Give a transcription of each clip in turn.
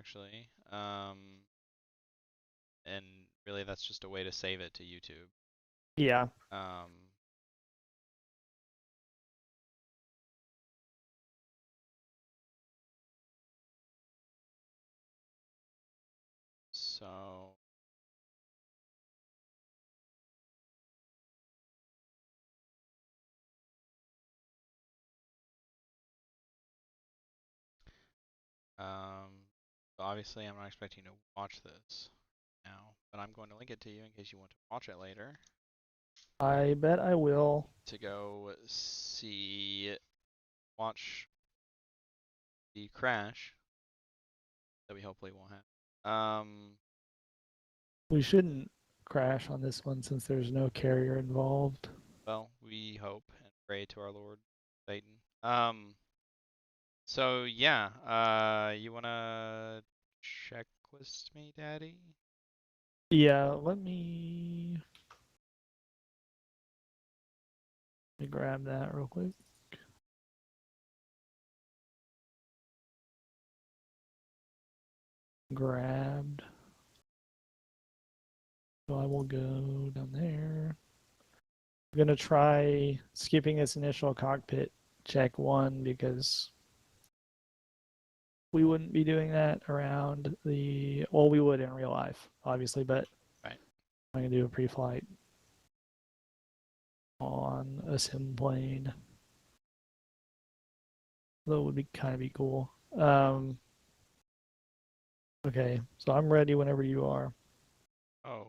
actually. And really that's just a way to save it to YouTube. Yeah. So obviously I'm not expecting you to watch this now, but I'm going to link it to you in case you want to watch it later. I bet I will. To go watch the crash that we hopefully won't have. We shouldn't crash on this one since there's no carrier involved. Well, we hope and pray to our Lord Satan. So yeah, you wanna checklist me, Daddy? Yeah, let me grab that real quick. Grabbed. So I will go down there. I'm gonna try skipping this initial cockpit check 1 because we wouldn't be doing that around the, well, we would in real life, obviously, but Right. I'm gonna do a pre-flight on a sim plane. That would be kind of be cool. Okay, so I'm ready whenever you are. Oh,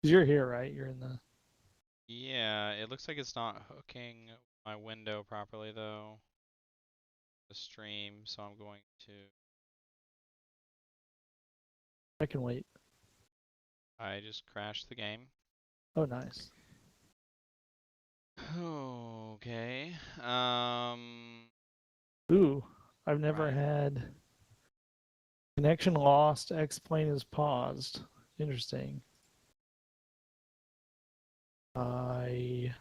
'Cause you're here, right? You're in the. yeah, it looks like it's not hooking my window properly though. The stream, so I'm going to. I can wait. I just crashed the game. Oh, nice. Okay. Ooh, I've never Right. had connection lost. X-plane is paused. Interesting. I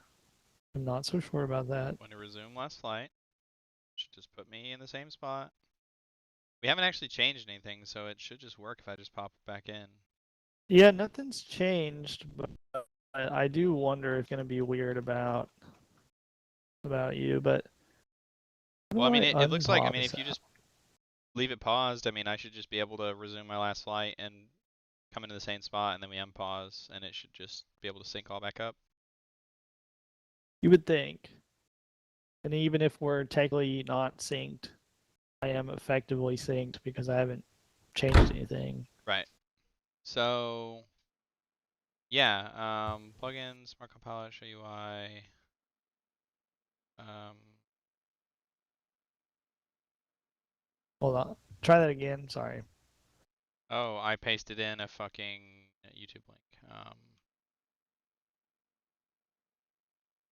am not so sure about that. Going to resume last flight. Should just put me in the same spot. We haven't actually changed anything, so it should just work if I just pop back in. Yeah, nothing's changed, but I do wonder if it's gonna be weird about you. But how Well, I do mean, I it looks like, I unpause mean, this if you app? just leave it paused, I mean, I should just be able to resume my last flight and come into the same spot, and then we unpause, and it should just be able to sync all back up. You would think. And even if we're technically not synced, I am effectively synced because I haven't changed anything. Right. So, yeah, plugin, Smart Compilot, Show UI. Hold on. Try that again. Sorry. Oh, I pasted in a fucking YouTube link.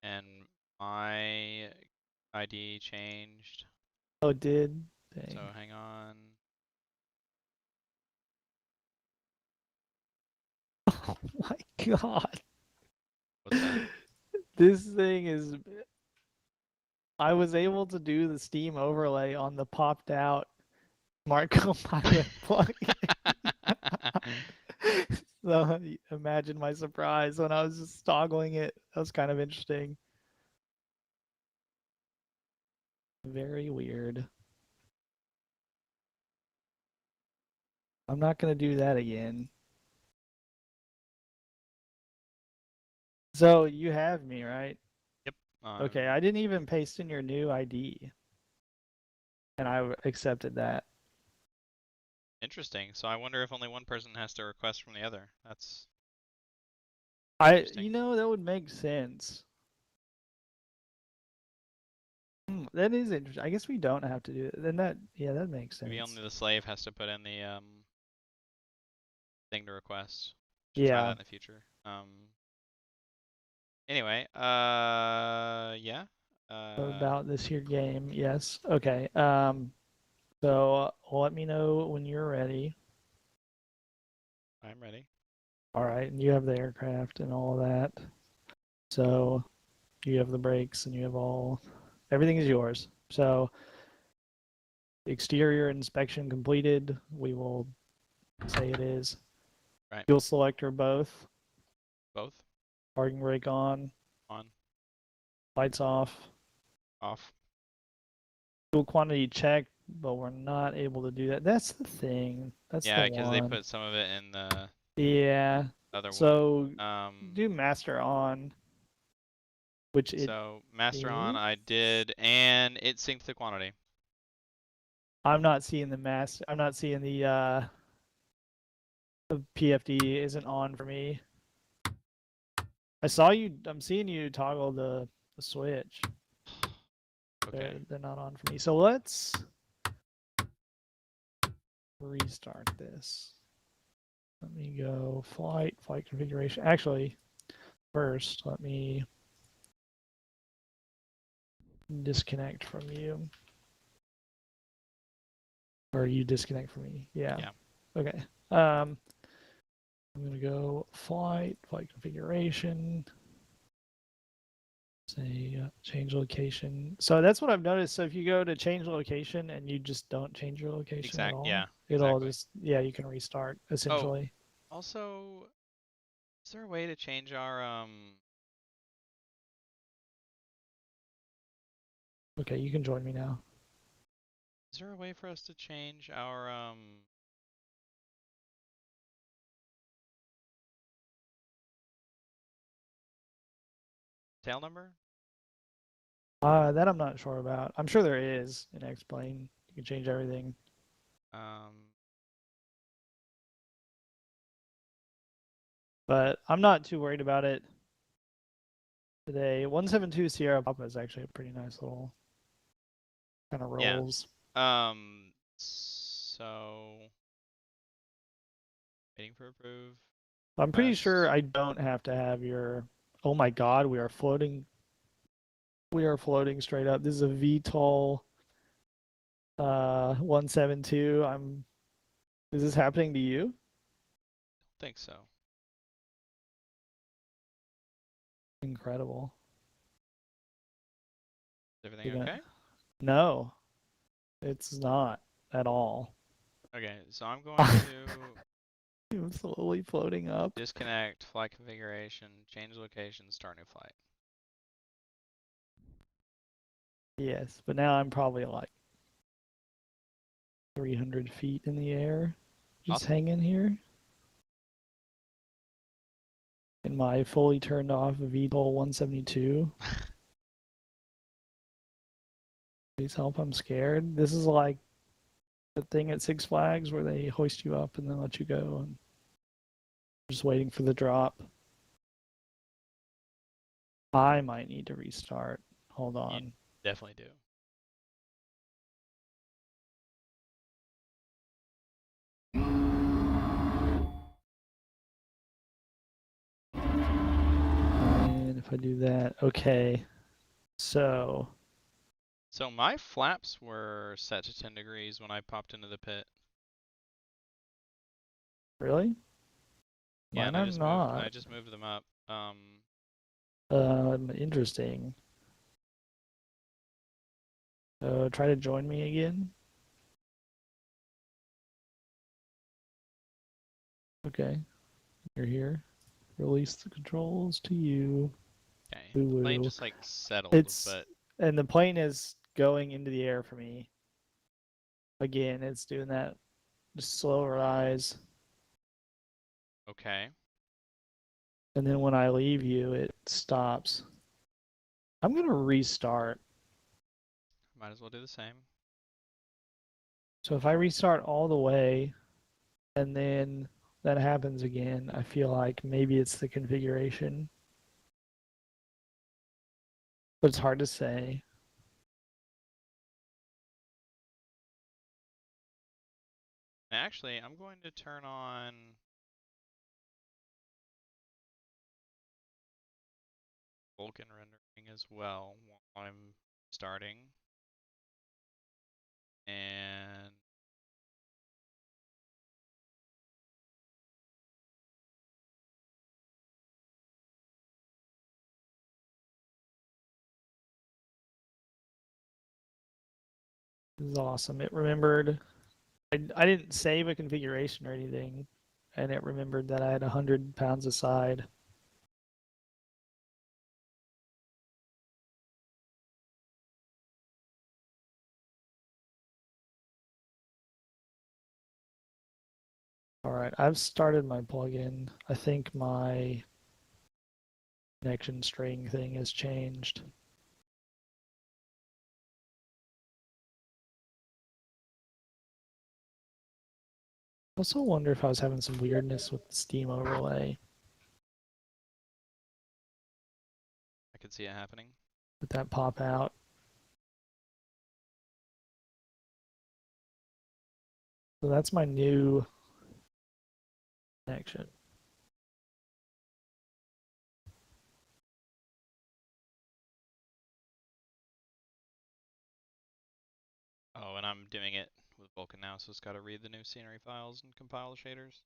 And my ID changed. Oh, it did. So Dang. hang on. Oh my god. What's that? This thing is. I was able to do the Steam overlay on the popped out Smart Copilot plugin. So imagine my surprise when I was just toggling it. That was kind of interesting. Very weird. I'm not going to do that again. So you have me, right? Yep. Okay, I didn't even paste in your new ID. And I accepted that. Interesting. So I wonder if only one person has to request from the other. That's interesting. That would make sense. That is interesting. I guess we don't have to do it. Then that makes sense. Maybe only the slave has to put in the thing to request. Should try that Yeah. in the future. Anyway, yeah. About this here game, yes. Okay. So let me know when you're ready. I'm ready. All right, and you have the aircraft and all of that. So you have the brakes and you have everything is yours. So Exterior inspection completed. We will say it is. Right. Fuel selector both. Both. Parking brake on. On. Lights off. Off. Fuel quantity checked, but we're not able to do that. That's the thing. That's the Yeah, because they one. put some of it in the Yeah. other one. So do master on, which it So master on, is. I did, and it synced the quantity. I'm not seeing the master. I'm not seeing the PFD isn't on for me. I saw you. I'm seeing you toggle the switch. Okay. They're not on for me. So let's restart this. Let me go flight configuration. Actually, first let me disconnect from you. Or you disconnect from me. Yeah. Yeah. Okay. I'm gonna go flight configuration. Say change location. So that's what I've noticed. So if you go to change location and you just don't change your location at Yeah, all, it'll exactly. just, yeah, you can restart Oh, essentially. also, is there a way to change our Okay, you can join me now. is there a way for us to change our tail number? That I'm not sure about. I'm sure there is in Explain. You can change everything. Um, But I'm not too worried about it today. 172 Sierra Papa is actually a pretty nice little kind of yeah. rolls. So waiting for approve. I'm pretty sure Request. I don't have to have your. Oh my God, we are floating. We are floating straight up. This is a VTOL 172. Is this happening to you? Think so. Incredible. Is everything You're gonna okay? No, it's not at all. Okay, so I'm going to I'm slowly floating up. disconnect flight configuration, change location, start new flight. Yes, but now I'm probably like 300 feet in the air, just Awesome. hanging here. In my fully turned off VTOL 172. Please help, I'm scared. This is like the thing at Six Flags where they hoist you up and then let you go, and just waiting for the drop. I might need to restart. Hold You on. definitely do. And if I do that, okay. So, So my flaps were set to 10 degrees when I popped into the pit. really? Yeah, Mine and are I not. just moved them up. Interesting. Try to join me again. Okay, you're here. Release the controls to you. Okay, Woo the plane woo. just like settled, It's but and the plane is going into the air for me. Again, it's doing that just slow rise. okay. And then when I leave you, it stops. I'm gonna restart. Might as well do the same. So if I restart all the way and then that happens again, I feel like maybe it's the configuration. But it's hard to say. Actually, I'm going to turn on Vulkan rendering as well while I'm starting. And This is awesome. It remembered. I didn't save a configuration or anything, and it remembered that I had 100 pounds aside. All right, I've started my plugin. I think my connection string thing has changed. I also wonder if I was having some weirdness with the Steam overlay. I could see it happening. Did that pop out? So that's my new connection. Oh, and I'm doing it with Vulkan now, so it's got to read the new scenery files and compile the shaders.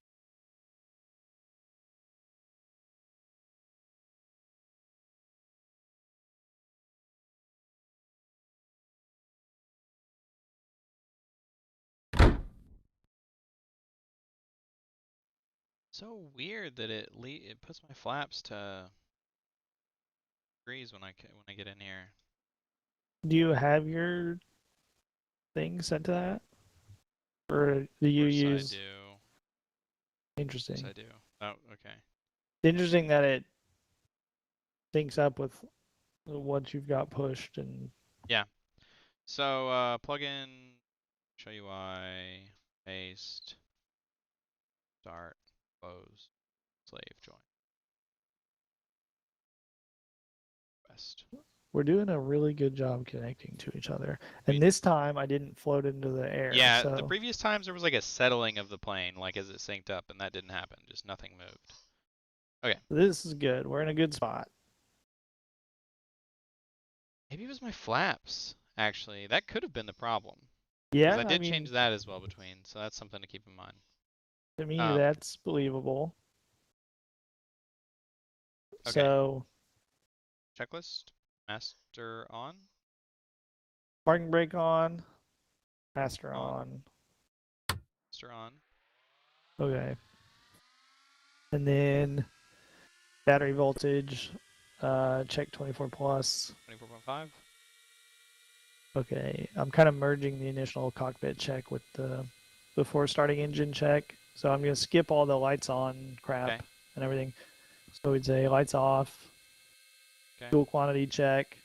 So weird that it puts my flaps to degrees when I get in here. Do you have your thing set to that? Or do Of you course I use do. Of course interesting? I do. Oh, okay. Interesting that it syncs up with what you've got pushed and Yeah. So plugin, show UI, paste, start, close, slave, join, rest. we're doing a really good job connecting to each other. And We, this time I didn't float into the air, yeah, the so previous times there was like a settling of the plane, like as it synced up, and that didn't happen. Just nothing moved. Okay. this is good. We're in a good spot. Maybe it was my flaps, actually. That could have been the problem. Because Yeah, I I did change mean, that as well between, so that's something to keep in mind. to me Um, that's believable. okay. So Checklist, master on, parking brake on, master on, on. master on, Okay. And then battery voltage, check 24 plus. 24.5. Okay, I'm kind of merging the initial cockpit check with the before starting engine check. So I'm gonna skip all the lights on crap Okay. and everything. So we'd say lights off, Okay. fuel quantity check.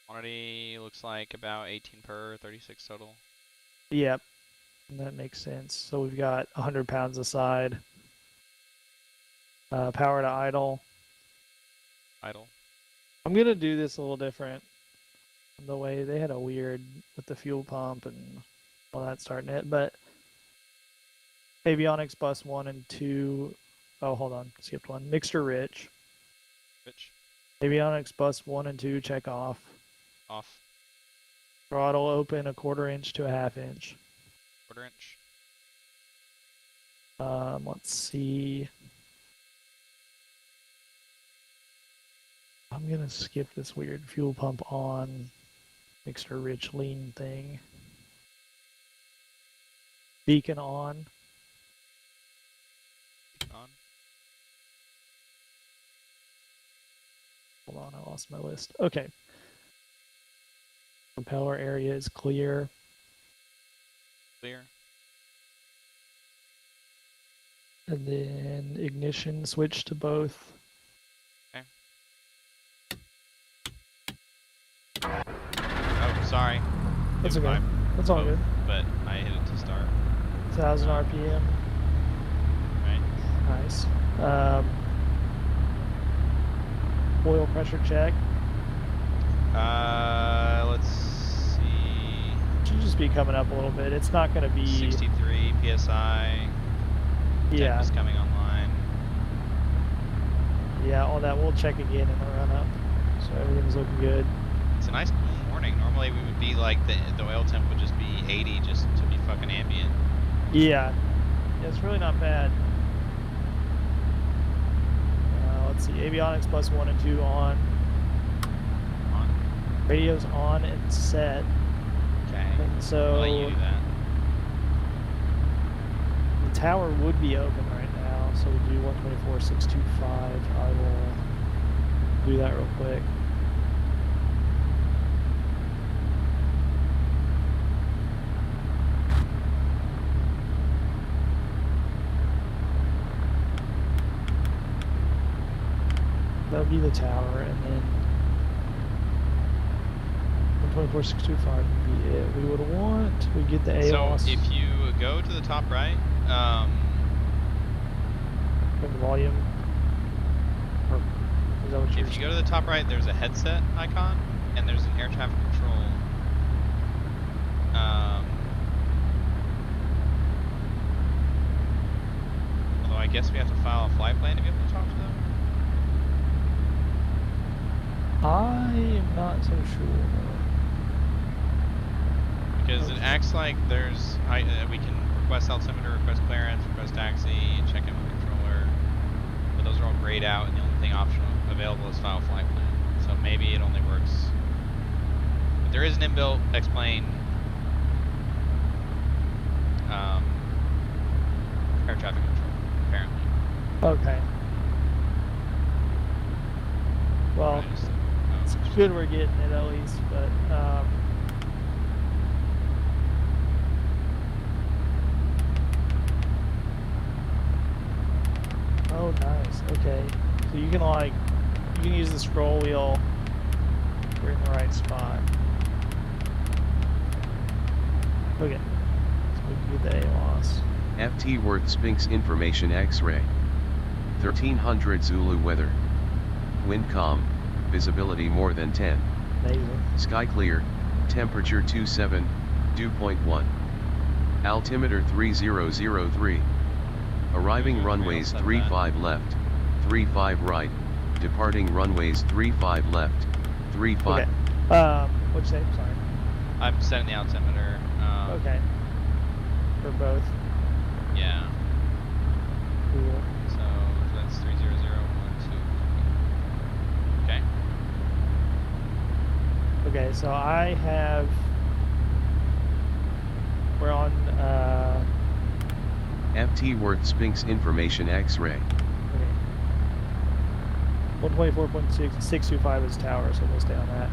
Quantity looks like about 18 per, 36 total. Yep, that makes sense. So we've got 100 pounds aside. Power to idle. Idle. I'm gonna do this a little different. The way they had a weird with the fuel pump and all that starting it, but avionics bus 1 and 2. Oh, hold on, skipped one. Mixture rich. Switch. Avionics bus 1 and 2 check off. Off. Throttle open 1/4 inch to 1/2 inch. 1/4 inch. Let's see. I'm gonna skip this weird fuel pump on mixture rich lean thing. Beacon on. On. Hold on, I lost my list. Okay. Propeller area is clear. Clear. And then ignition switch to both. Okay. Oh, sorry. That's It- okay. That's all both, good. but I hit it to start. 1000 RPM. Right. Nice. Oil pressure check. Let's see. Should just be coming up a little bit. It's not going to be. 63 psi. Temp Yeah. is coming online. Yeah, all that. We'll check again in the run up. So everything's looking good. It's a nice cool morning. Normally we would be like the oil temp would just be 80 just to be fucking ambient. Yeah. It's really not bad. Let's see. Avionics bus 1 and 2 on. On. Radio's on and set. Okay. And I'll let you so do that. the tower would be open right now, so we do 124.625. I will do that real quick. That'll be the tower, and then 124.625 would be it. We would want, we get the AOS. So if you go to the top right, from the volume, or is that what you're if you go to the top right, there's a headset icon, and there's an air traffic control. Although I guess we have to file a flight plan to be able to talk to them. I am not so sure. Because it acts like there's, we can request altimeter, request clearance, request taxi, check in with controller, but those are all grayed out, and the only thing optional available is file flight plan. So maybe it only works. But there is an inbuilt explain air traffic control, apparently. Okay. Well, it's good we're getting it at least, but oh nice. Okay. So you can use the scroll wheel. We're in the right spot. Okay. So we can get the AOS. FT Worth Spinks Information X-ray. 1300 Zulu weather. Wind calm, visibility more than 10. Amazing. Sky clear, temperature 27, dew point 1. Altimeter 3003. Arriving runways 35 left, 35 right, departing runways 35 left, 35. Okay. What'd you say? Sorry. I'm setting the altimeter. Okay. For both. Yeah. Cool. So that's 30012. Okay. Okay, so I have. We're on. FT Worth Spinks Information X-ray. Okay. 124.625 is tower, so we'll stay on that.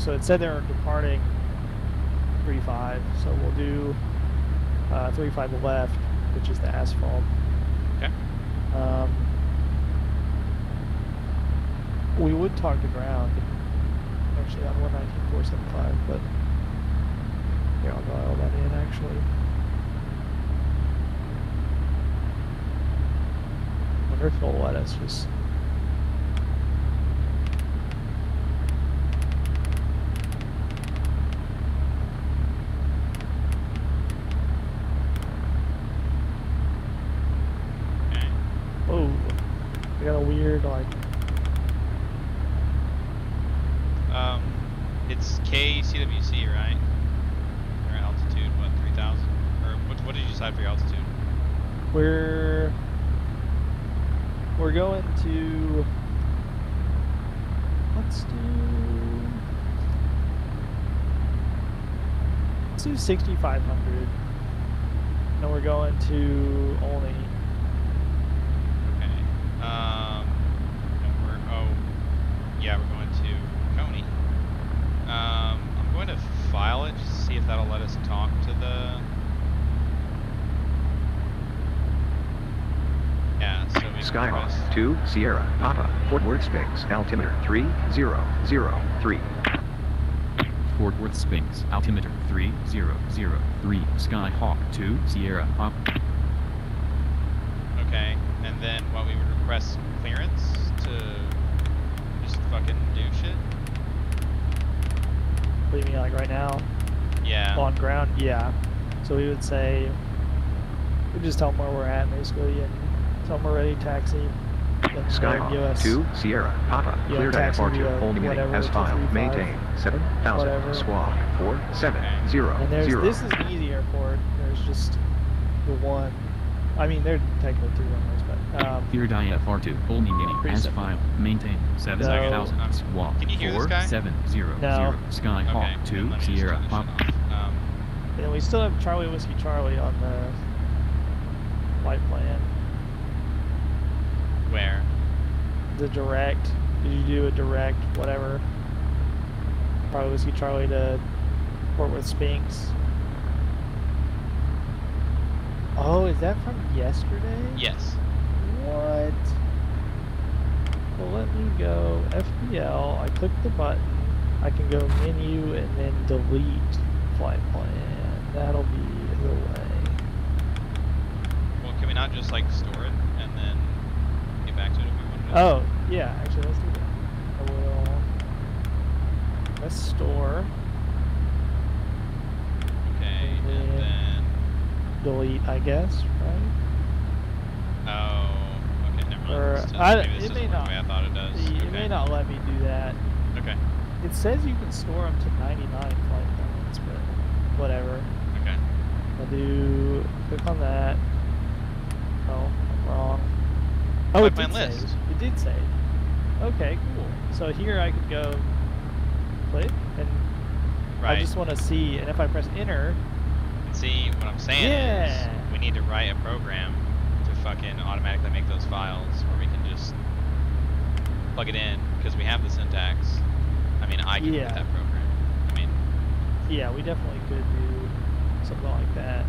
So it said they're departing 35, so we'll do 35 left, which is the asphalt. Okay. We would talk to ground, actually, on 119.475, but here, I'll dial that in, actually. I wonder if it'll let us just... Okay. Oh, I got a weird, like... It's KCWC, right? Your altitude, what, 3,000? Or what did you decide for your altitude? We're going to... Let's do 6,500. And we're going to only... Okay. And yeah, we're going to Coney. I'm going to file it just to see if that'll let us talk to the... Yeah, so we Skyhawk 2 Sierra Papa Fort Worth Spinks altimeter 3003. Fort Worth Spinks altimeter 3003. Skyhawk 2 Sierra Papa. Okay, and then what we would request clearance to just fucking do shit? What do you mean, like right now? Yeah. On ground? Yeah. So we would say... We'd just tell them where we're at, basically, and tell them we're ready to taxi. Skyhawk 2 Sierra Papa cleared at departure holding in as file maintain 7,000 squawk 470. And this is an easy airport. There's just the one. I mean, there are technically two runways, but Clear IFR2 holding in as simple. file maintain 7,000 squawk Can you hear this guy? 4700. No. Skyhawk Okay, 2 let me just Sierra turn this Papa. shit off. we still have Charlie Whiskey Charlie on the flight plan. Where? The direct. Did you do a direct, whatever? Charlie Whiskey Charlie to Fort Worth Spinks. Oh, is that from yesterday? Yes. What? Well, let me go FBL. I click the button. I can go menu and then delete flight plan. That'll be the way. Well, can we not just like store it and then get back to it if we want to? Oh, yeah, actually, let's do that. I will. Let's store. Okay, and then. Delete, I guess, right? Oh, okay, never mind. Or Maybe this it may doesn't work not. the way I thought it does. It Okay. may not let me do that. Okay. It says you can store them to 99 flight plans, but whatever. Okay. I'll do. Click on that. Oh, I'm wrong. Oh, Flight it plan did list. save. It did save. Okay, cool. So here I could go click, and Right. I just want to see. And if I press enter, And see, what I'm saying Yeah. is we need to write a program to fucking automatically make those files where we can just plug it in because we have the syntax. I mean, I can Yeah. write that program. I mean, yeah, we definitely could do something like that.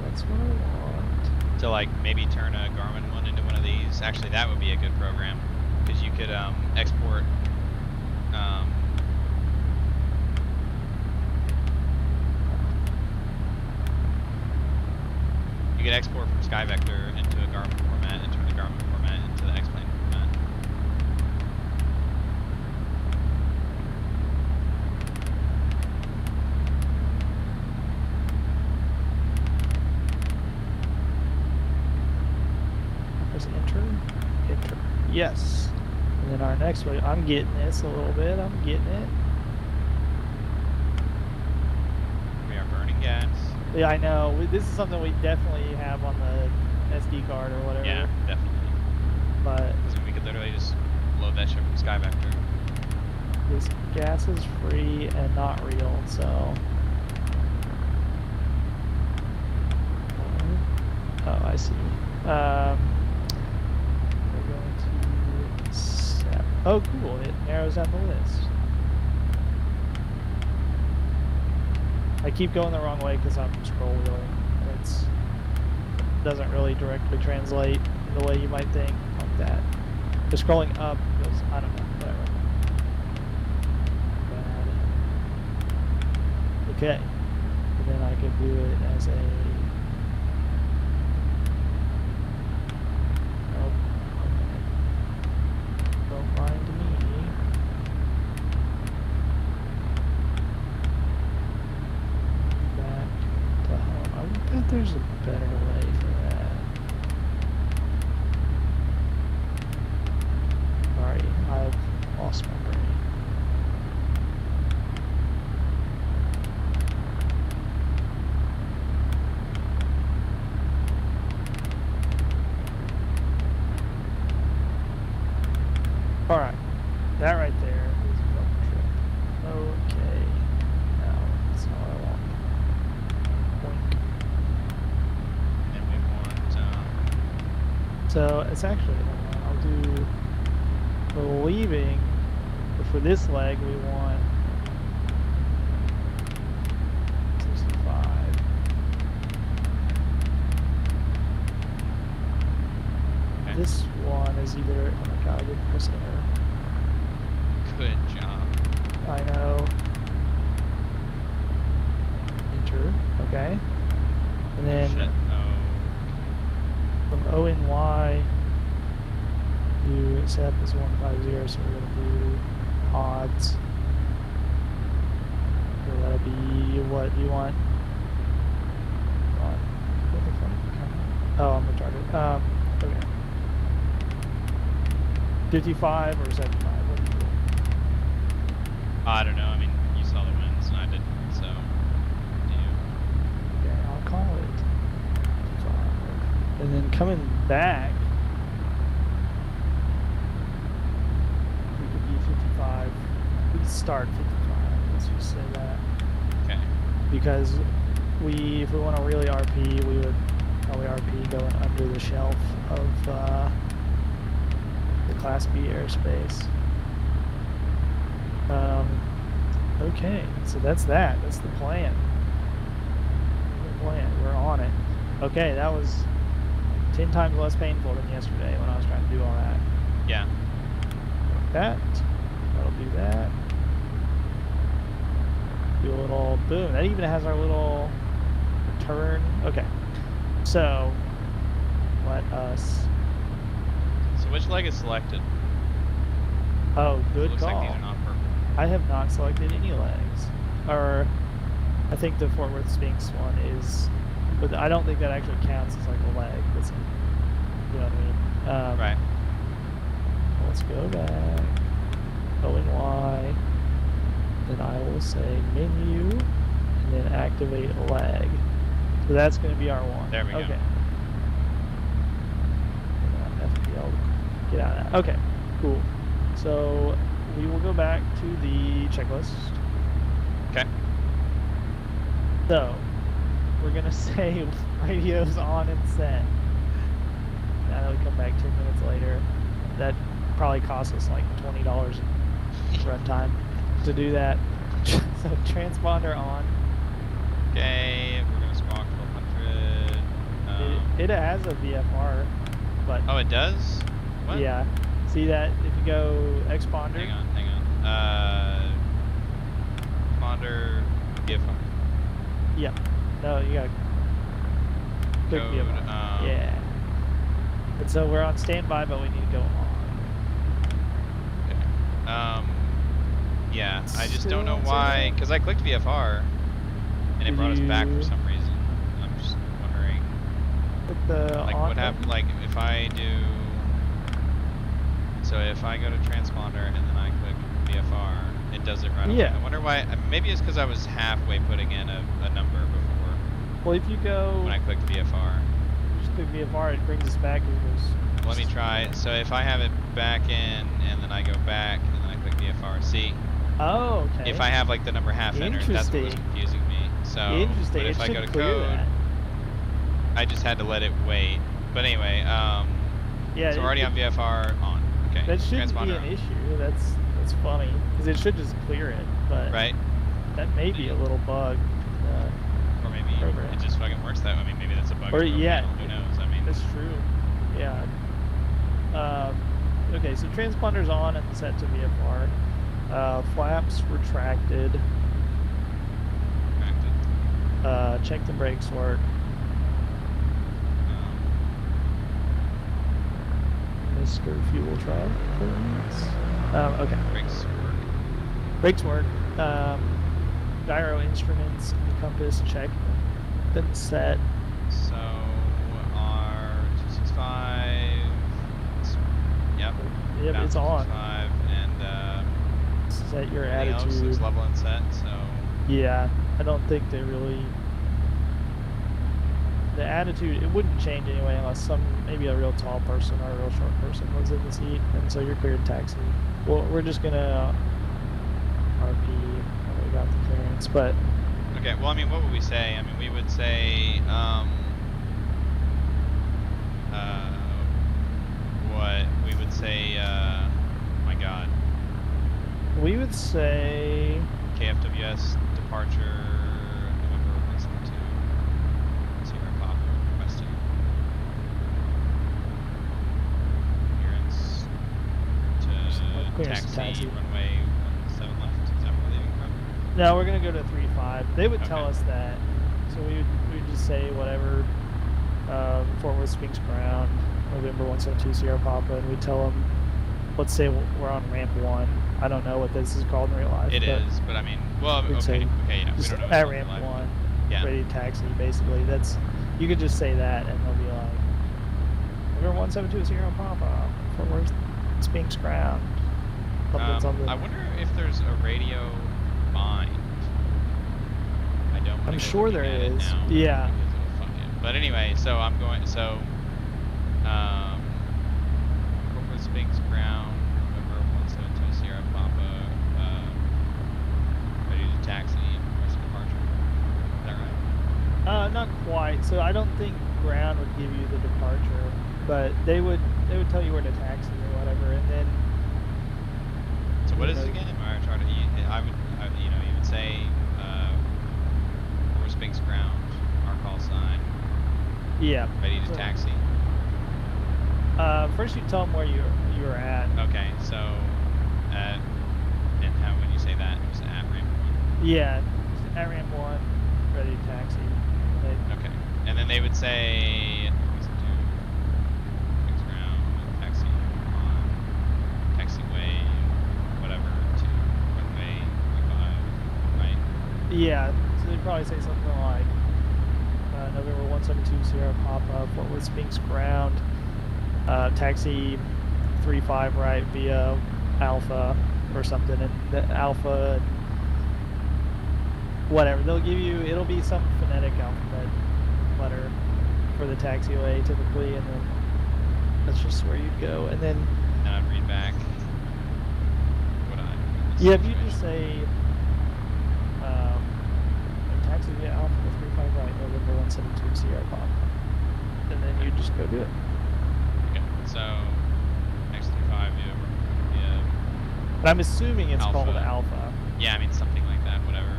That's what I want. to like maybe turn a Garmin one into one of these. Actually, that would be a good program because you could export. You could export from SkyVector into a Garmin format and turn the Garmin format into the X-Plane format. Press enter. Enter. Yes. And then our next one, I'm getting this a little bit. I'm getting it. We are burning gas. Yeah, I know. This is something we definitely have on the SD card or whatever. Yeah, definitely. But Because we could literally just load that shit from SkyVector. this gas is free and not real, so. Oh, I see. We're going to set. Oh, cool. It narrows down the list. I keep going the wrong way because I'm scroll wheeling. It doesn't really directly translate the way you might think like that. The scrolling up goes, I don't know, whatever. Bad. Okay. And then I could do it as a. Oh, okay. Don't mind me. Back to home. I bet there's a better way for that. Sorry, I've lost my brain. Alright, that right there is a fucking trip. Okay, now that's not what I want. Boink. And we want. So it's actually, hold on, I'll do, for leaving, but for this leg we want 65. Okay. This one is either, oh my god, I didn't press enter. Good job. I know. Enter, okay. And then Shit. Oh. from ONY, you set up as 150, so we're gonna do odds. So that'll be what you want. What the fuck? Oh, I'm retarded. Okay. 55 or 75? What do you do? I don't know. I mean, you saw the wins, and I didn't, so do you? Okay, I'll call it 55. And then coming back, we could be 55. We could start 55. Let's just say that. Okay. Because if we want to really RP, we would probably RP going under the shelf of the Class B airspace. Okay, so that's that. That's the plan. We're on it. Okay, that was 10 times less painful than yesterday when I was trying to do all that. Yeah. That'll do that. Do a little boom. That even has our little return. Okay. So let us. So which leg is selected? Oh, good Looks call. like these are not purple. I have not selected any legs. Or I think the Fort Worth Sphinx one is, but I don't think that actually counts as like a leg. That's, you know what I mean? Right. Let's go back. Going Y. Then I will say menu, and then activate leg. So that's going to be our one. There we go. Okay. FPL, get out of that. Okay, cool. So we will go back to the checklist. Okay. So we're going to say radios on and set. Now that we come back 10 minutes later, that probably costs us like $20 in runtime to do that. So transponder on. Okay, we're gonna squawk 1200. It has a VFR, but Oh, it does? What? yeah. See that if you go exponder? Hang on. Exponder VFR. Yeah. No, you gotta click Code, VFR. Yeah. And so we're on standby, but we need to go on. Okay. Yeah, I just don't know Still why, because I clicked VFR, and it brought us back for some reason. I'm just wondering, Click the like, on what happened, button. like, if I do, so if I go to transponder and then I click VFR, it does it right away. Yeah. I wonder why, maybe it's because I was halfway putting in a number before, Well, if you go, when I clicked VFR. just click VFR, it brings us back. Let me try, so if I have it back in, and then I go back, and then I click VFR, see? Oh, okay. If I have like the number half entered, that's what was Interesting. confusing me. So, Interesting. but if It I should go to clear code, that. I just had to let it wait. But anyway, Yeah. so we're already on VFR on. Okay. That shouldn't be Transponder an on. issue. That's funny because it should just clear it. But Right? that may be a little bug. Or maybe Program. it just fucking works that way. I mean, maybe that's a bug. Or in the yeah, panel, who knows? I mean, that's true. Yeah. Okay, so transponder's on and set to VFR. Flaps retracted. Check the brakes work. Mr. Fuel Truck, please. Okay. Brakes work. Brakes work. Gyro instruments, compass check. Then set. So our 265. Yep. Yep, Down it's on. 265, and Set your everything else attitude. looks level and set. So. Yeah, I don't think they really. The attitude, it wouldn't change anyway unless maybe a real tall person or a real short person was in the seat, and so you're cleared taxi. Well, we're just gonna RP. We got the clearance, but Okay, well, I mean, what would we say? I mean, we would say, what? We would say, my God, we would say KFWS departure, November 172, Sierra Papa requesting clearance to clearance to taxi, taxi. runway 17 left. Is that where we're leaving from? no, we're gonna go to 3-5. They would tell Okay. us that, so we would just say whatever. Fort Worth Sphinx Ground, November 172 Sierra Papa, and we tell them, let's say we're on ramp 1. I don't know what this is called in real life. It but is, but I mean, well, we'd okay, say yeah, we just don't know. at what's ramp live, but 1, yeah. ready to taxi. Basically, you could just say that, and they'll be like, November 172 Sierra Papa, Fort Worth Sphinx Ground. Something. I wonder if there's a radio bind. I don't. I'm sure there is. Now Yeah. because it'll fuck it. But anyway, so I'm going. So, Fort Sphinx Ground, November 172 Sierra Papa, ready to Not quite. So I don't think ground would give you the departure, but they would tell you where to taxi or whatever, and then. So what is it again? I try to. You would say, Forest Banks ground, our call sign. Yeah. Ready to taxi. First you tell them where you're at. Okay, so and how when you say that, just at ramp 1. Yeah, at ramp 1, ready to taxi. Okay, and then they would say, what does it do? Fixed ground, taxi on taxiway, whatever, to runway 35, right? Yeah, so they'd probably say something like November 172 Sierra Papa, Fort Worth Spinks ground, taxi 35 right via Alpha or something, and the Alpha, whatever, they'll give you, it'll be some phonetic alphabet letter for the taxiway typically, and then that's just where you'd go, and then I'd read back what yeah, if you just say taxi via Alpha 35 right, November 172 Sierra Papa, and then you just go do it. Okay, so X35 via But I'm assuming it's Alpha. called Alpha. Yeah, I mean something like that, whatever.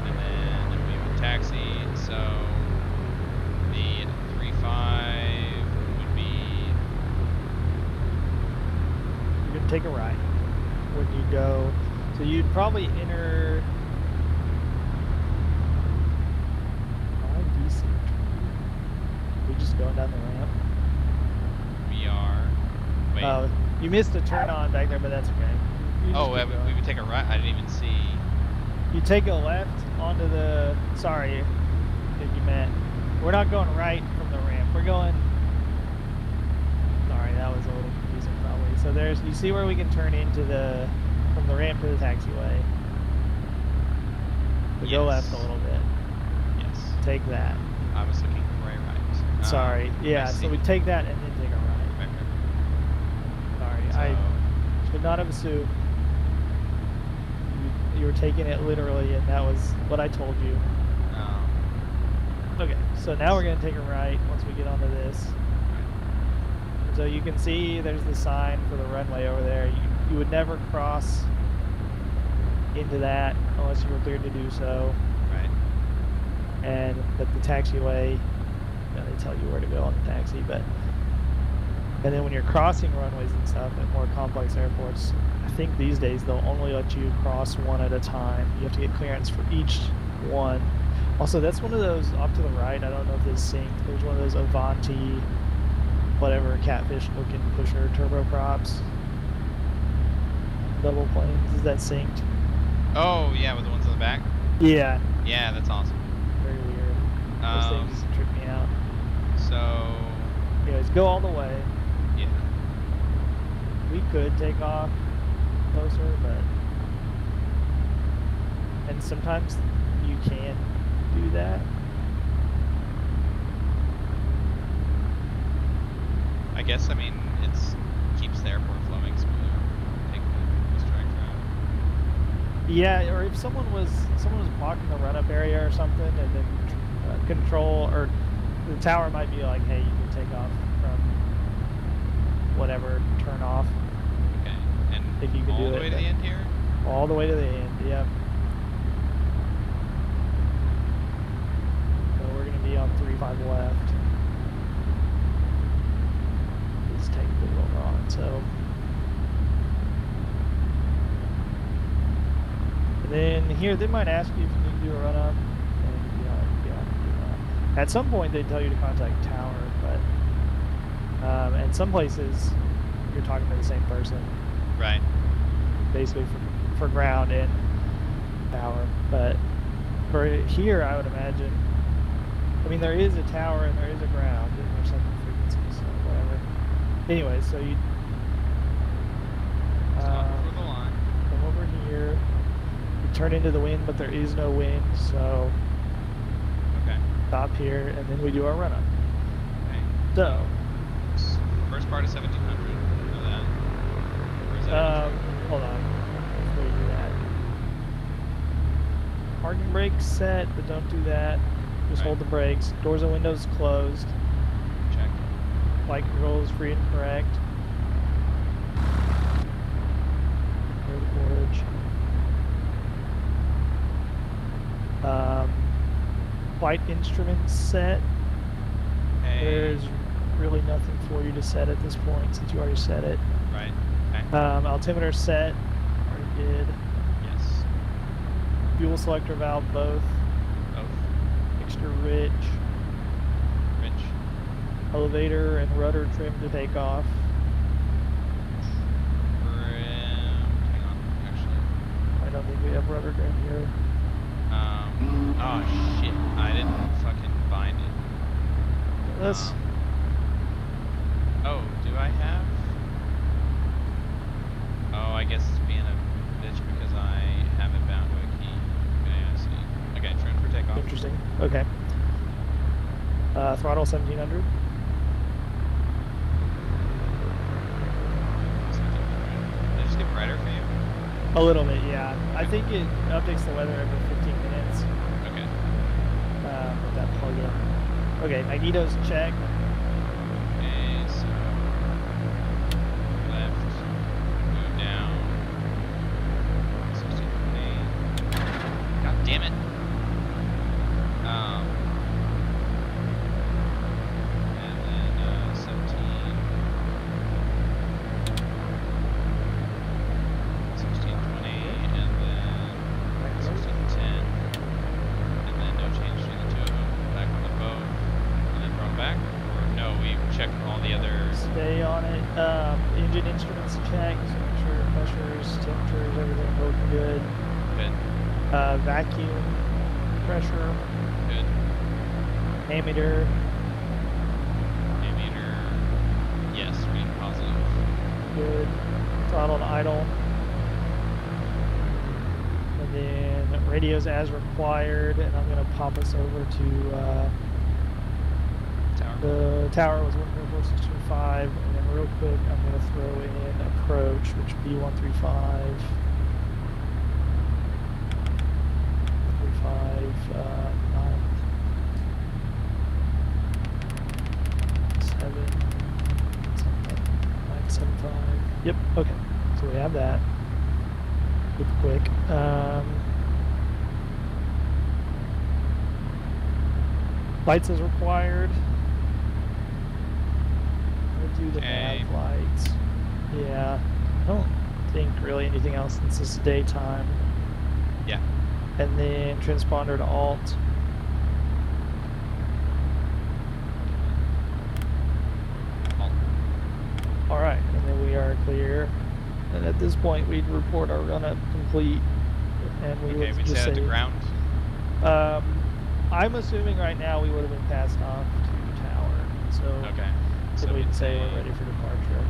And then we would taxi, so the 35 would be. You're gonna take a right when you go. So you'd probably enter. DC. We just going down the ramp. We are. Wait. Oh, you missed a turn on back there, but that's okay. You just keep going. We would take a right. I didn't even see. You take a left onto the. Sorry, I think you meant. We're not going right from the ramp. We're going. Sorry, that was a little confusing probably. So there's. You see where we can turn into the from the ramp to the taxiway. We go left a little bit. Yes. Take that. I was looking for a right. Sorry. Yeah. So we take that and then take a right. Sorry, So, I should not have assumed. You were taking it literally, and that was what I told you. Okay, so now we're going to take a right once we get onto this. So you can see there's the sign for the runway over there. You would never cross into that unless you were cleared to do so. Right. But the taxiway, they tell you where to go on the taxi. And then when you're crossing runways and stuff at more complex airports, I think these days they'll only let you cross one at a time. You have to get clearance for each one. Also, that's one of those off to the right. I don't know if this synced. There's one of those Avanti, whatever, catfish-looking pusher turboprops, double planes. Is that synced? Oh yeah, with the ones on the back. Yeah. Yeah, that's awesome. Very weird. Those things trip me out. So. Anyways, go all the way. Yeah. We could take off closer, and sometimes you can do that. I guess, I mean, keeps the airport flowing smoother. Take the strike route. Yeah, or if someone was blocking the run-up area or something, and then control or the tower might be like, hey, you can take off from whatever, turn off. Okay, and if you can all do the it, way to the end here? All the way to the end, yeah. So we're going to be on 35 left. It's technically what we're on, so. And then here, they might ask you if you need to do a run-up. At some point, they tell you to contact tower, but and some places you're talking to the same person. Right. Basically for ground and tower, but for here, I would imagine. I mean, there is a tower and there is a ground, and there's some frequencies, so whatever. Anyway, so you stop over the line. Come over here. You turn into the wind, but there is no wind, so. Stop here, and then we do our run-up. Okay. So. First part of 1700. You know that? Or is that hold on. Before you do that. parking brakes set, but don't do that. Just hold the brakes. Doors and windows closed. Check. Light control is free and correct. Road porch. Flight instruments set. Hey. There's really nothing for you to set at this point since you already set it. Right. Okay. Altimeter set. Already did. Yes. Fuel selector valve both. Both. Extra rich. Rich. Elevator and rudder trim to take off. Hang on, actually. I don't think we have rudder trim here. Oh shit, I didn't fucking bind it. This. Oh, do I have? Oh, I guess it's being a bitch because I have it bound to a key. Okay, I see. Okay, trim for takeoff. Interesting. Okay. Throttle 1700. Did it just get brighter for you? A little bit, yeah. I think it updates the weather every 15 minutes. Okay. With that plug-in. Okay, magnetos check. Okay, so left, move down. 16.8. God damn it. And then 17. 16.20, and then 16.10. And then no change between the two of them. Back on the boat. And then run back. Or no, we checked all the others. Stay on it. Engine instruments check. So make sure pressures, temperatures, everything looking good. Good. Vacuum pressure. Good. Ammeter. Ammeter. Yes, reading positive. Good. Throttle and idle. And then radios as required. And I'm going to pop us over to Tower. the tower was 14625. And then real quick, I'm going to throw in approach, which would be 135. 975. Yep, okay. So we have that. Quick. Lights as required. We'll do the Okay. nav lights. Yeah. I don't think really anything else since this is daytime. Yeah. And then transponder to alt. Alt. Alright, and then we are clear. And at this point we'd report our run up complete. And we Okay, would we just set it say, to ground. I'm assuming right now we would have been passed off to tower. So Okay. so So we'd we'd say say, we're ready for departure.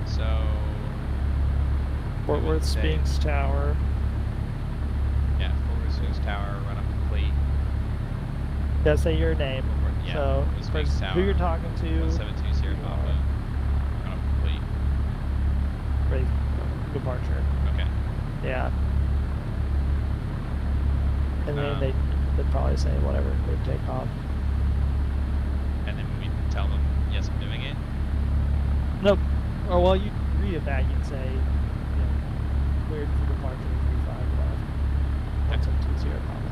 So Fort we would Worth say- Sphinx Tower. yeah, Fort Worth Sphinx Tower, run up complete. Does say your name. Yeah, So Fort Worth Sphinx first, Tower. who you're talking to, 72 Sierra Papa. Run up complete. ready for departure. Okay. Yeah. And then Um, they'd probably say whatever, they'd take off. And then we tell them, yes, I'm doing it. Nope. Or well, you read it back and say, you know, cleared for departure 35 left. 172 Papa.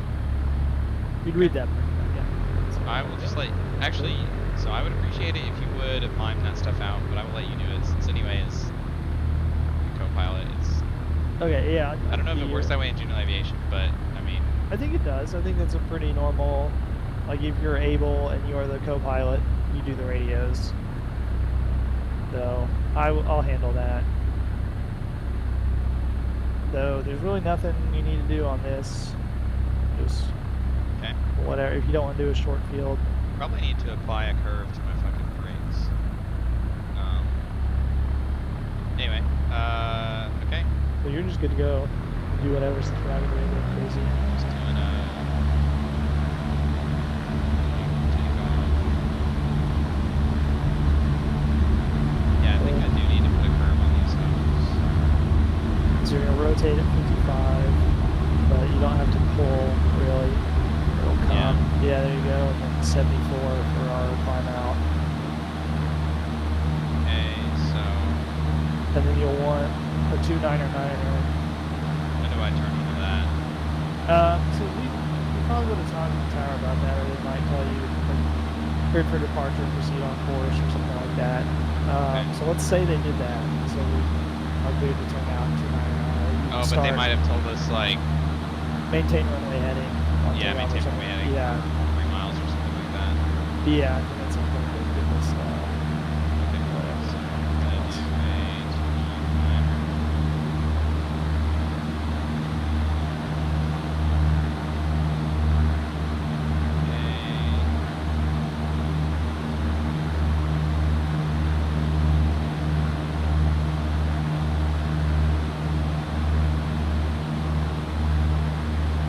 You'd read that back, yeah. So, I will just actually, so I would appreciate it if you would mime that stuff out, but I will let you do it since anyway as the co-pilot. It's, Okay, yeah. I don't know if it works that way in general aviation, but I mean, I think it does. I think that's a pretty normal, like if you're able and you're the co-pilot, you do the radios. So I'll handle that. Though there's really nothing you need to do on this. Just okay. whatever. If you don't want to do a short field, Probably need to apply a curve to my fucking brakes. Anyway, okay. so you're just good to go. Do whatever since we're not gonna do anything crazy. Just doing yeah, I think I do need to put a curve on these stones. So you're gonna rotate at 55, but you don't have to pull, really. It'll come. Yeah, there you go. And then 74 for our climb out. Okay, so And then you'll want a 299er. when do I turn into that? So we probably would have talked to the tower about that, or they might tell you, like, cleared for departure, proceed on course, or something like that. Okay. So let's say they did that. So we are good to turn out 299er. Oh, but they might have told us like, maintain runway heading. on yeah, takeoff or maintain something. runway heading Yeah. 3 miles or something like that. Yeah, I think that's something that give us, Okay, whatever. so I'm gonna do a 299er.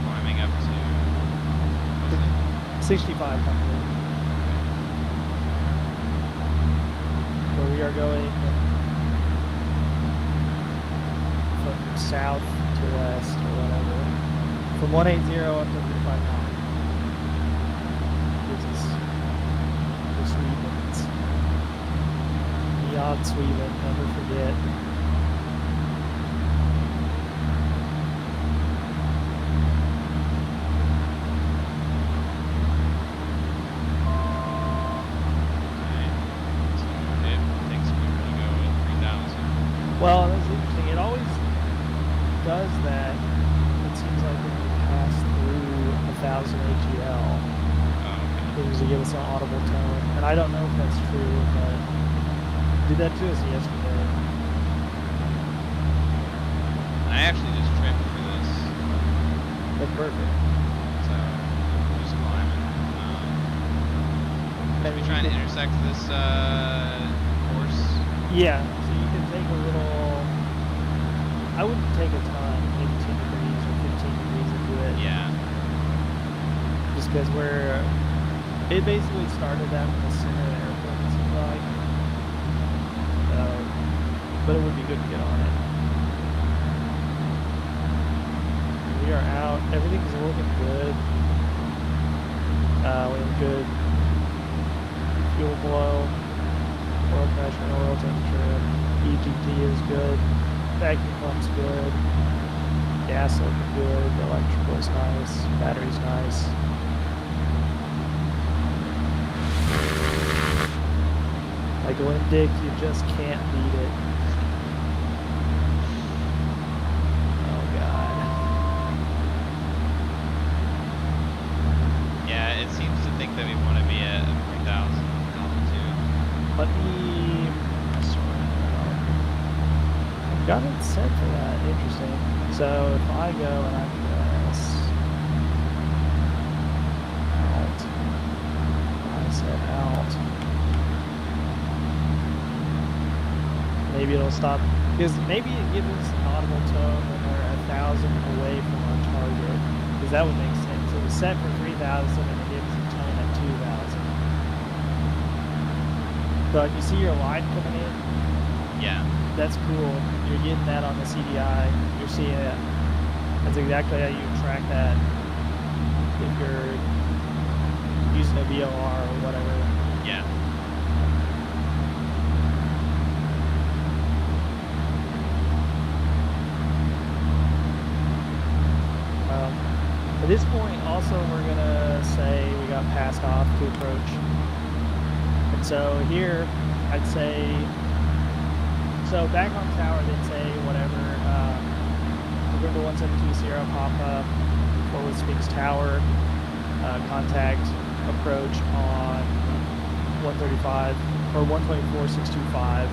Climbing up to, what's it? 6,500. Where we are going from south to west or whatever. From 180 up to 359. Gives us the Swevens. The odd Sweven, never forget. Okay, so it thinks we're gonna go at 3,000. Well, that's interesting. It always does that. It seems like when we pass through 1,000 AGL, Oh, okay. it usually give us an audible tone. And I don't know if that's true, but it did that to us yesterday. I actually just trimmed for this, That's perfect. so we're just climbing. Should we try and intersect this course? Yeah, so you can take a little. I wouldn't take a ton, maybe 10 degrees or 15 degrees into it. Yeah. Just because we're. It basically started out in the center of the airport, it seems like. But it would be good to get on it. We are out. Everything's looking good. We have good fuel flow, oil pressure, and oil temperature. EGT is good. Vacuum pump's good. Gas looking good. The electrical's nice. Battery's nice. Like Glenn Dick, you just can't beat it. Oh God. Yeah, it seems to think that we want to be at 3,000 altitude. Let me sort it out. I've got it set for that. Interesting. So if I go and I press out, I said out. Maybe it'll stop, because maybe it gives us an audible tone when we're 1,000 away from our target, because that would make sense. So it's set for 3,000 and it gives a tone at 2,000. So if you see your line coming in, Yeah. that's cool. You're getting that on the CDI. You're seeing it. That's exactly how you track that if you're using a VOR or whatever. Yeah. At this point, also, we're gonna say we got passed off to approach. And so here, I'd say, so back on tower, they'd say whatever, November 172 Sierra Papa, forward Sphinx Tower, contact approach on 135, or 124.625.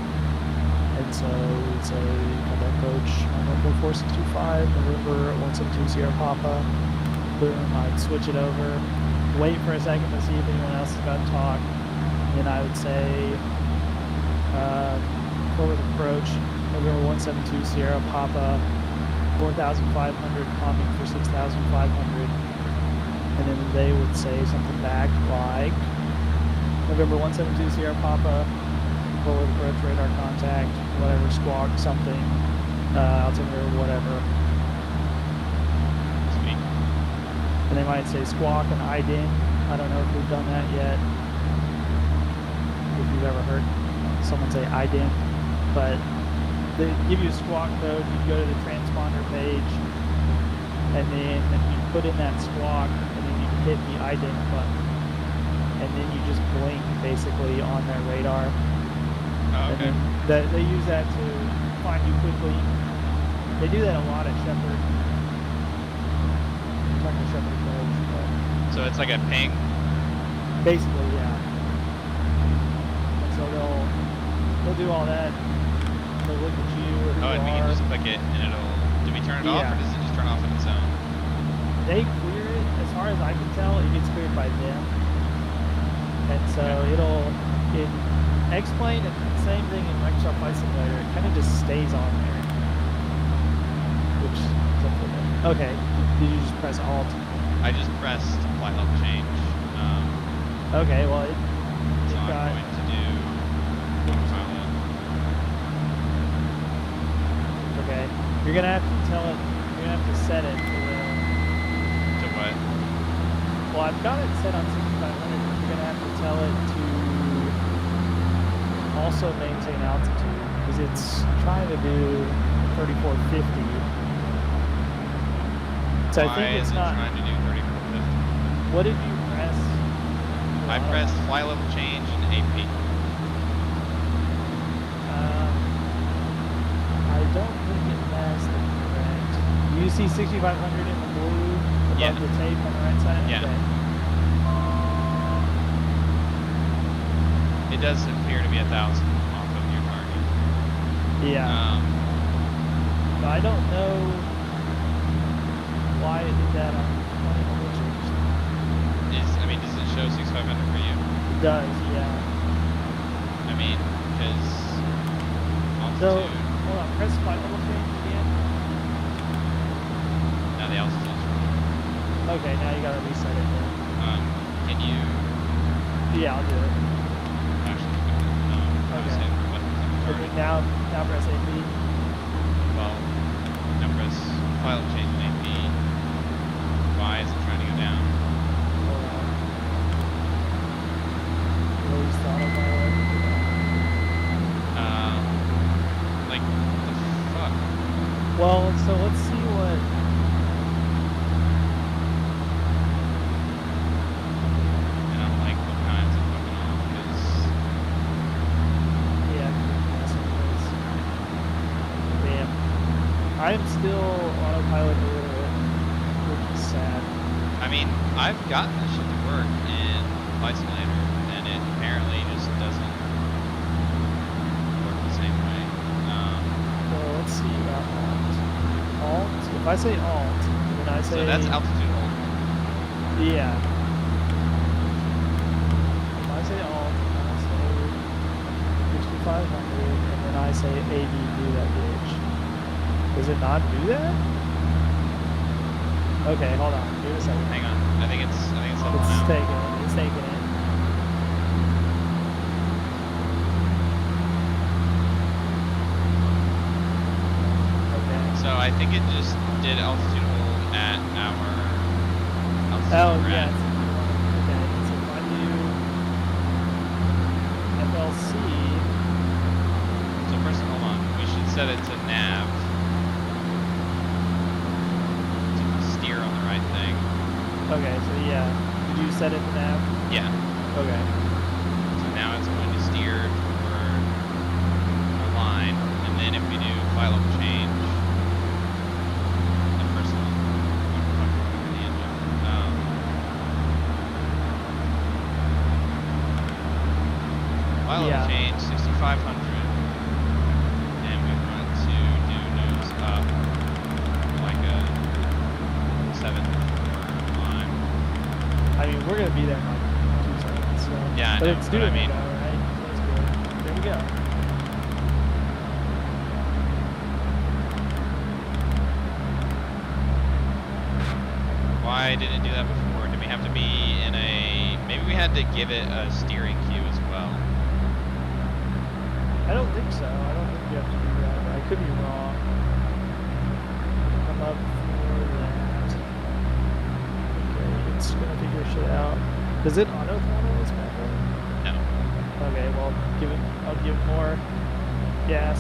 And so we'd say approach on 124.625, November 172 Sierra Papa. Boom, I'd switch it over, wait for a second to see if anyone else is about to talk. Then I would say forward approach, November 172 Sierra Papa, 4,500, pumping for 6,500. And then they would say something back like November 172 Sierra Papa, forward approach, radar contact, whatever, squawk, something, altimeter, whatever. Sweet. And they might say squawk and ident. I don't know if we've done that yet. If you've ever heard someone say ident. But they give you a squawk code, you go to the transponder page, and then you put in that squawk, and then you hit the ident button. And then you just blink basically on their radar. Oh, okay. And then they use that to find you quickly. They do that a lot at Shepherd. Like a Shepherd Gulch, but So it's like a ping. basically, yeah. And so they'll do all that. They'll look at you or who Oh, and you we are. can just click it and it'll. Do we turn it off Yeah. or does it just turn off on its own? They clear it, as far as I can tell, it gets cleared by them. And so in X-Plane, and the same thing in Microsoft Flight Simulator, it kind of just stays on there. Which is up to them. Okay, did you just press Alt? I just pressed flight level change. Okay, well, So it I'm got... going to do autopilot. Okay, you're gonna have to tell it, you're gonna have to set it to the... To what? Well, I've got it set on 6500, but you're gonna have to tell it to also maintain altitude, because it's trying to do 3450. So Why I think it's is it not... trying to do 3450? What did you press? I pressed flight level change and AP. I don't think it has the correct... You see 6500 in the blue above Yeah. the tape on the right side? Yeah. Okay. It does appear to be 1,000 off of your target. Yeah. But I don't know why it did that on pictures. Does it show 6500 for you? It does, yeah. I mean, because So, altitude. hold on, press flight level change again. Now the altitude's wrong. Okay, now you gotta reset it then. Can you Yeah, I'll do it. actually do it? No, I was Okay. saying what was And target. then now press AP. Well, now press flight level change and AP. Why is it trying to go down? Hold on. Release the autopilot. Like, what the fuck? Well, so let's see what... And I'm like, what kinds of fucking off? Because Yeah, damn. I'm still autopilot a little sad. I mean, I've gotten this shit to work in Flight Simulator, and it apparently just doesn't work the same way. So let's see about alt. Alt? If I say alt, then I say... So that's altitude hold. Yeah. If I say alt, then I say 6500, and then I say AD do that bitch. Does it not do that? Okay, hold on. Give it a second. Hang on, I think it's level It's now. taking it. It's taking it. Okay. So I think it just did altitude hold at our altitude Oh, we're yeah. at. Okay, so if I do FLC, So first, hold on. We should set it to nav. To steer on the right thing. okay, so yeah. Did you set it to nav? Yeah. Okay. So now it's going to steer toward a line, and then if we do flight level change, the first one, the engine. Flight level Yeah. change 6,500, and we want to do nose up like a 7-4 climb. I mean, we're gonna be there in like 2 seconds, so. Yeah, I but know, it's but doing I mean- it though, right? So that's good. There we go. Why didn't it do that before? Did we have to be in a... Maybe we had to give it a steering cue as well. I don't think so. I don't think you have to do that. I could be wrong. Come up for that. Okay. Does it auto throttle this map? No. Okay, well, I'll give more gas.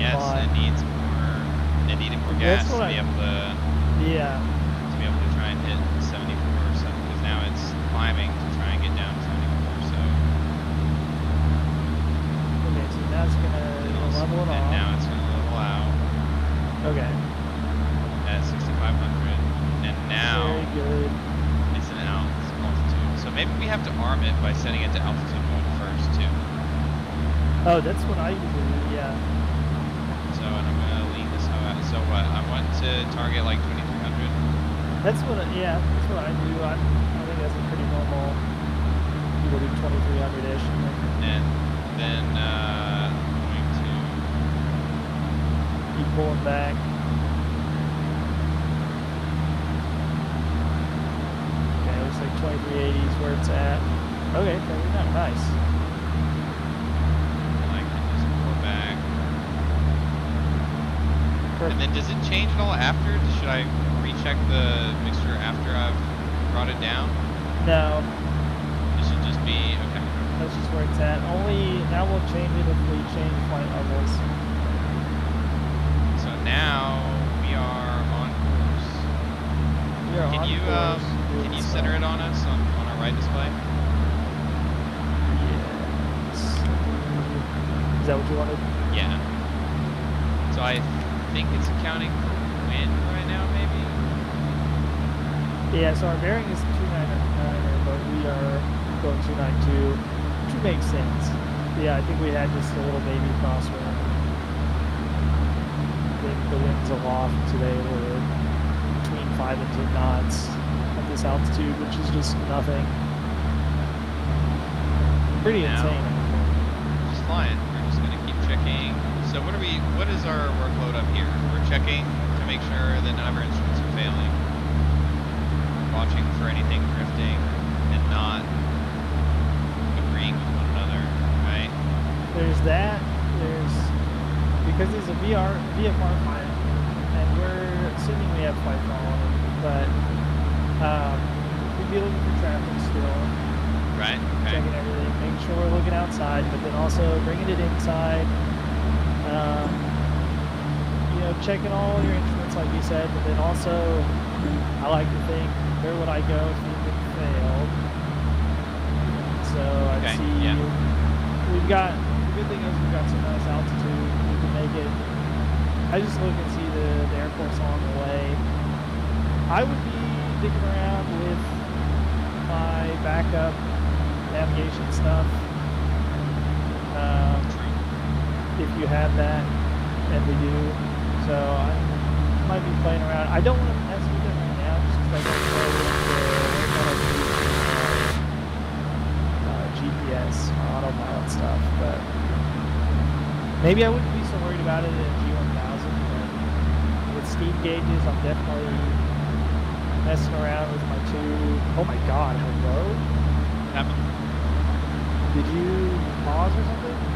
Yes, it needs more. It needed more gas to be able to. Yeah. To be able to try and hit 74 or something, because now it's climbing to try and get down to 74. So. Okay, so now it's gonna level it off. And now it's gonna level out. Okay. At 6,500, and now very good. it's an altitude. So maybe we have to arm it by setting it to altitude mode first too. Oh, that's what I usually do. Yeah. So, and I'm gonna lean this out. So what? I want to target like 2,300. That's what. Yeah, that's what I do. I think that's a pretty normal. People do 2,300-ish. And then I'm going to keep pulling back. Okay, looks like 2380 is where it's at. Okay, 39, nice. And then does it change at all after? Should I recheck the mixture after I've brought it down? No. It should just be, okay. That's just where it's at. Only, now we'll change it if we change flight levels. So now we are on course. We are on course. Can you center it on us on our right display? Yes. Is that what you wanted? Yeah. So I think it's accounting for wind right now, maybe? Yeah, so our bearing is 299, but we are going 292, which makes sense. Yeah, I think we had just a little baby crosswind. I think the winds aloft today were between 5 and 10 knots at this altitude, which is just nothing. Pretty insane. Just flying. We're just gonna keep checking. So what is our workload up here? We're checking to make sure that none of our instruments are failing. Watching for anything drifting and not agreeing with one another, right? There's that. Because there's a VFR flight, and we're assuming we have flight following, but we'd be looking for traffic still. Right, okay. Checking everything, making sure we're looking outside, but then also bringing it inside. You know, checking all your instruments like you said, but then also I like to think, where would I go if anything failed? So I'd see we've got, the good thing is we've got some nice altitude, we can make it. I just look and see the air course along the way. I would be digging around with my backup navigation stuff. If you have that, and we do, so I might be playing around. I don't want to mess with it right now, just because I don't know what GPS, autopilot stuff, but maybe I wouldn't be so worried about it in G1000, but with steam gauges, I'm definitely messing around with my oh my god, hello? What happened? Did you pause or something?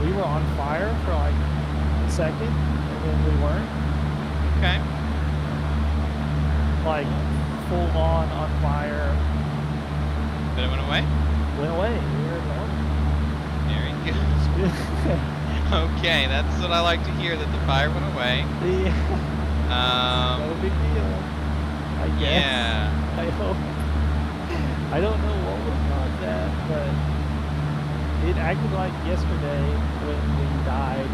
We were on fire for like a second, and then we weren't. Okay. Like, full on fire. But it went away? Went away. We were normal. Very good. Okay, that's what I like to hear, that the fire went away. Yeah. No big deal. I guess. Yeah. I hope. I don't know what was caused that, but it acted like yesterday when we died.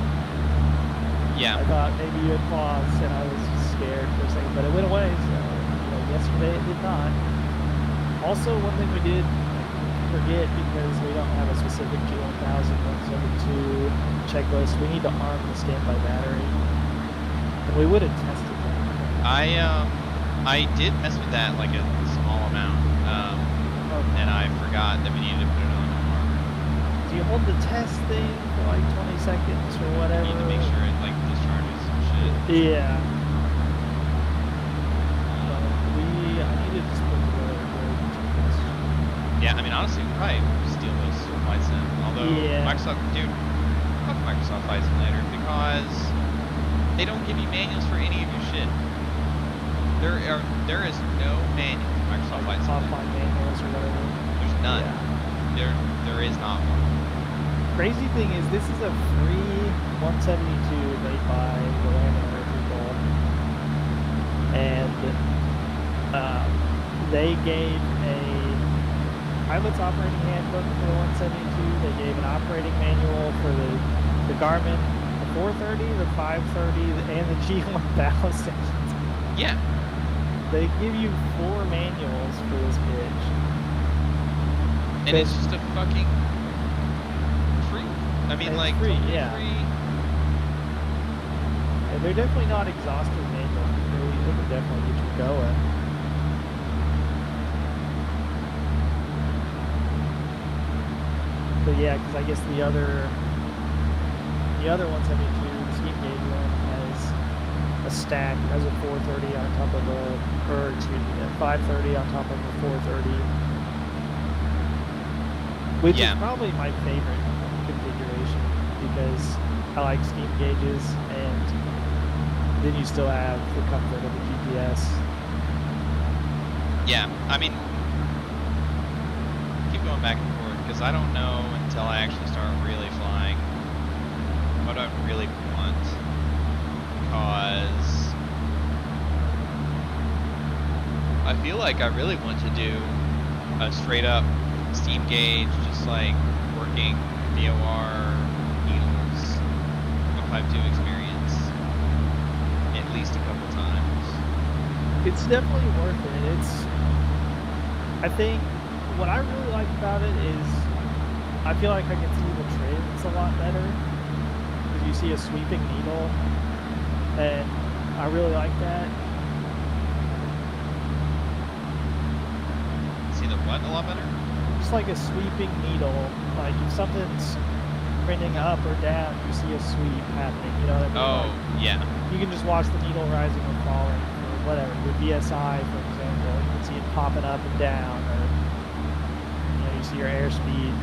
Yeah. I thought maybe you had paused and I was scared for a second, but it went away, so, you know, yesterday it did not. Also, one thing we did forget, because we don't have a specific G1000 172 checklist, we need to arm the standby battery. And we would have tested that. I did mess with that like a small amount, and I forgot that we needed to put it on. Do you hold the test thing for like 20 seconds or whatever? You need to make sure it like discharges and shit. Yeah. I need to just put together a good. Yeah, I mean honestly, we probably steal those flight sim. Although Microsoft, dude, fuck Microsoft Flight Simulator, because They don't give you manuals for any of your shit. There is no manual for Microsoft Flight Simulator. Offline manuals or whatever. There's none. Yeah. There is not one. Crazy thing is, this is a free 172 made by the Landowner people, and they gave a pilot's operating handbook for the 172. They gave an operating manual for the Garmin, the 430, the 530, and the G1000. Yeah. They give you 4 manuals for this bitch. And it's just a fucking free. I mean, like, free, totally yeah. free. And they're definitely not exhaustive manuals. They can definitely get you going. But yeah, because I guess the other 172, the steam gauge one, has a stack, has a 430 on top of a 530 on top of a 430, which is probably my favorite configuration because I like steam gauges, and then you still have the comfort of the GPS. Yeah, I mean, keep going back and forth because I don't know until I actually start really flying what I really want. Because I feel like I really want to do a straight up steam gauge, just like working VOR needles 152 experience at least a couple times. It's definitely worth it. I think what I really like about it is I feel like I can see the trims a lot better because you see a sweeping needle, and I really like that. See the what a lot better? Just like a sweeping needle, like if something's trending up or down, you see a sweep happening. You know what I mean? Oh, like, yeah. You can just watch the needle rising or falling, or whatever. Your VSI, for example, you can see it popping up and down, or you see your airspeed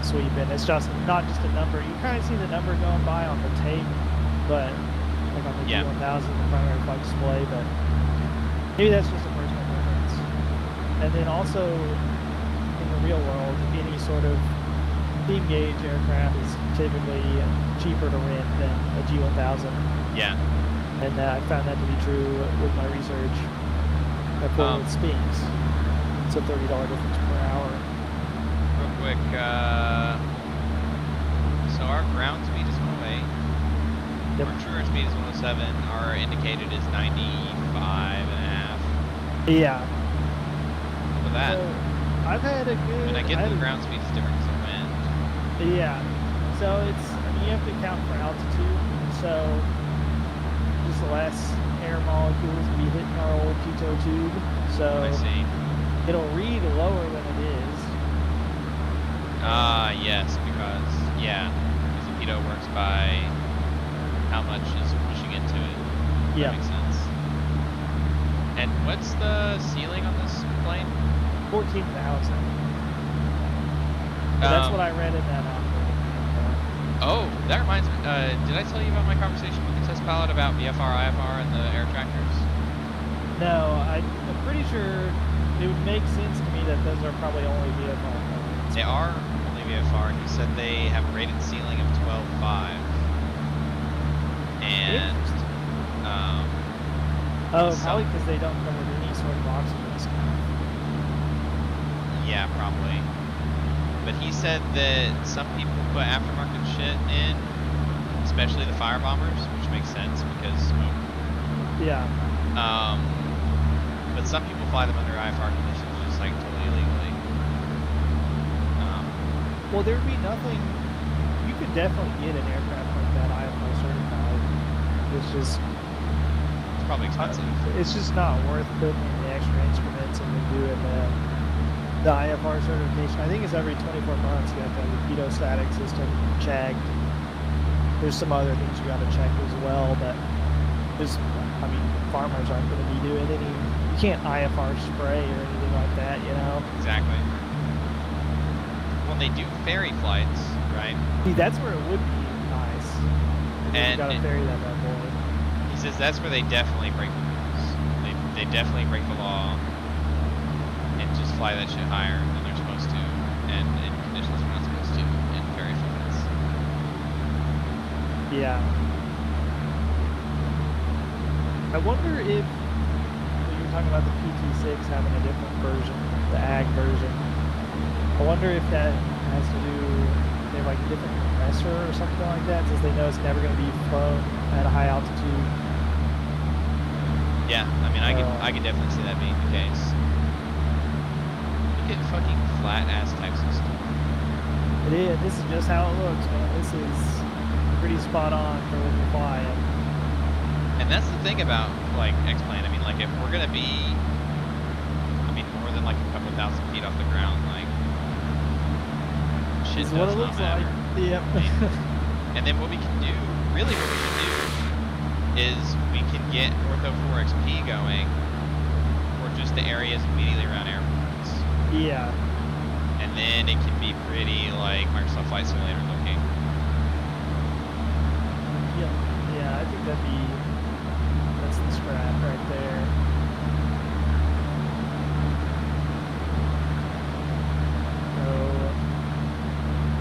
sweeping. It's just not just a number. You kind of see the number going by on the tape, but like on the G1000, the primary flight display. But maybe that's just a personal preference. And then also in the real world, any sort of steam gauge aircraft is typically cheaper to rent than a G1000. Yeah. And I found that to be true with my research. I put it with Spinks. It's a $30 difference per hour. Real quick, so our ground speed is 108. Yep. Our true air speed is 107. Our indicated is 95.5. Yeah. Look at that. So I've had a good. And I get the ground speed is different because of wind. Yeah. So it's, I mean, you have to account for altitude. So just less air molecules will be hitting our old pitot tube. So I see. It'll read lower than it is. Yes, because the pitot works by how much is pushing into it. Yeah. That makes sense. And what's the ceiling on this plane? 14,000. That's what I read in that operating manual. Oh, that reminds me. Did I tell you about my conversation with the test pilot about VFR, IFR, and the air tractors? No, I'm pretty sure it would make sense to me that those are probably only VFR planes. They are only VFR. He said they have a rated ceiling of 12.5. And probably because they don't come with any sort of oxygen stuff. Yeah, probably. But he said that some people put aftermarket shit in, especially the fire bombers, which makes sense because smoke. Yeah. But some people fly them under IFR conditions, just like totally illegally. Well, there'd be nothing. You could definitely get an aircraft like that IFR certified. It's probably expensive. It's just not worth putting in the extra instruments and then doing the IFR certification. I think it's every 24 months you have to have the pitot static system checked. There's some other things you got to check as well, but farmers aren't going to be doing any. You can't IFR spray or anything like that, you know. Exactly. Well, they do ferry flights, right? See, that's where it would be nice. And you got to ferry that boy. Is that's where they definitely break the rules. They definitely break the law and just fly that shit higher than they're supposed to, and in conditions they're not supposed to, in very few minutes. Yeah. I wonder if you were talking about the PT6 having a different version, the ag version. I wonder if that has to do, they have like a different compressor or something like that, since they know it's never going to be flown at a high altitude. Yeah, I mean, I could definitely see that being the case. Look at fucking flat ass Texas. It is. This is just how it looks, man. This is pretty spot on for when you're flying. And that's the thing about like X-Plane. I mean, like if we're gonna be, I mean, more than like a couple thousand feet off the ground, like shit This is what does it not looks matter. like. Yep. And then what we can do, really what we can do, is we can get Ortho 4XP going for just the areas immediately around airports. Yeah. And then it can be pretty like Microsoft Flight Simulator looking. Yeah, I think that's the scrap right there. So,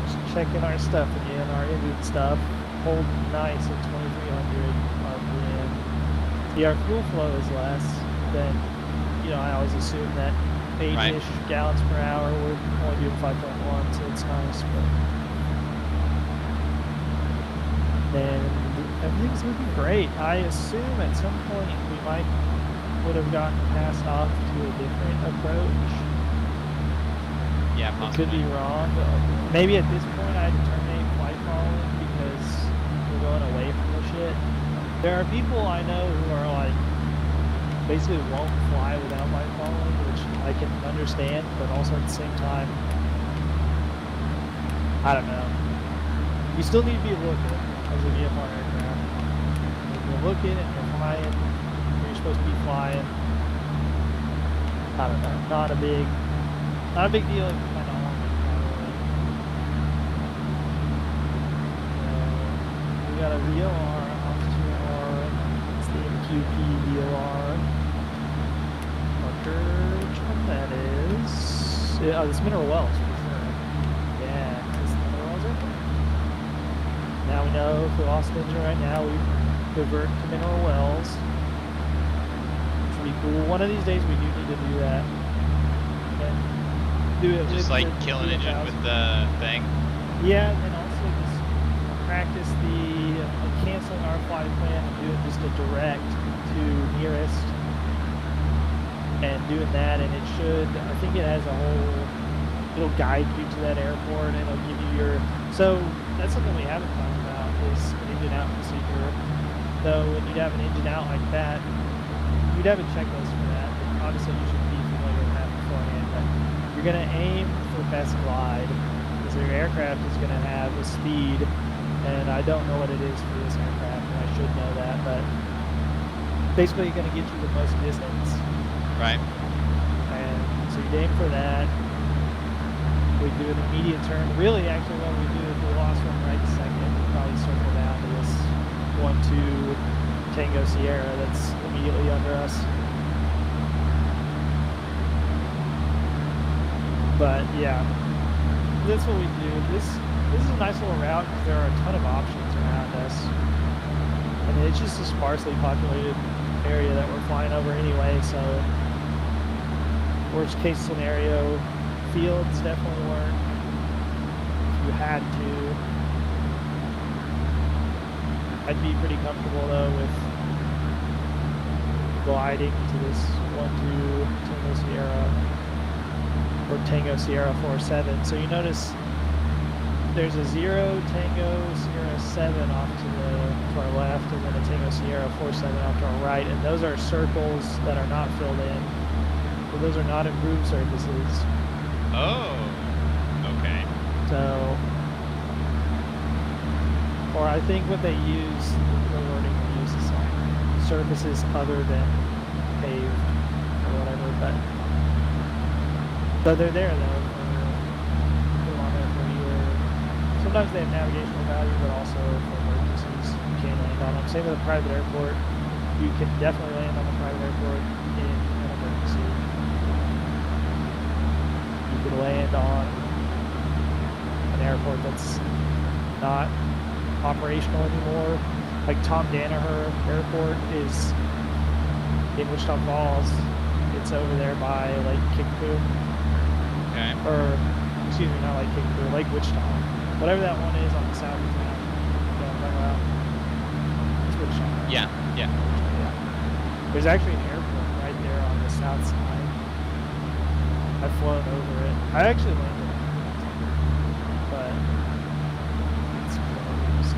just checking our stuff again, our engine stuff. Hold nice at 2,300 RPM. Yeah, our fuel flow is less than, I always assume that 8-ish gallons per hour. We're only doing 5.1, so it's nice. And everything's looking great. I assume at some point we would have gotten passed off to a different approach. Yeah, possibly. Could be wrong. Maybe at this point I had to terminate flight following because we're going away from the shit. There are people I know who are like, basically won't fly without flight following, which I can understand, but also at the same time, I don't know. You still need to be looking as a VFR aircraft. If you're looking and you're flying where you're supposed to be flying, I don't know. Not a big deal if you kind of want to fly. We got a VOR off to our, it's the MQP VOR. Which one that is? Yeah, this Mineral Wells for sure. Yeah, this Mineral Wells right there. Now we know if we lost engine right now, we divert to Mineral Wells. It's pretty cool. One of these days we do need to do that. And do it just with like the kill an engine 2000. with the thing. Yeah, and then also just practice the canceling our flight plan and doing just a direct to nearest. And doing that, and it should, I think it has a whole, it'll guide you to that airport, and it'll give you so that's something we haven't talked about, is engine out procedure. So when you'd have an engine out like that, you'd have a checklist for that. And obviously you should be familiar with that beforehand, but you're going to aim for best glide, because your aircraft is going to have a speed, and I don't know what it is for this aircraft, and I should know that, but basically you're going to get you the most distance. Right. And so you aim for that. We do an immediate turn. Really, actually, what we do if we lost one right second, we probably circle down to this 1-2 Tango Sierra that's immediately under us. But yeah, that's what we do. This is a nice little route because there are a ton of options around us. And it's just a sparsely populated area that we're flying over anyway, so worst case scenario, fields definitely weren't. If you had to, I'd be pretty comfortable though with gliding to this 1-2 Tango Sierra or Tango Sierra 47. So you notice there's a 0 Tango Sierra 7 off to our left, and then a Tango Sierra 47 off to our right, and those are circles that are not filled in. So those are not improved surfaces. Oh, okay. So, or I think what they use, the wording they use is like surfaces other than paved or whatever, but so they're there though for on there for either. Sometimes they have navigational value, but also for emergencies you can't land on them. Same with a private airport. you can definitely land on the private airport in an emergency. You can land on an airport that's not operational anymore. Like Tom Danaher Airport is in Wichita Falls. It's over there by Lake Kickapoo. Okay. Or, excuse me, not Lake Kickapoo, Lake Wichita. Whatever that one is on the south of town. It's Wichita. Right? Yeah. Yeah. There's actually an airport right there on the south side. I've flown over it. I actually landed on it, but it's closed.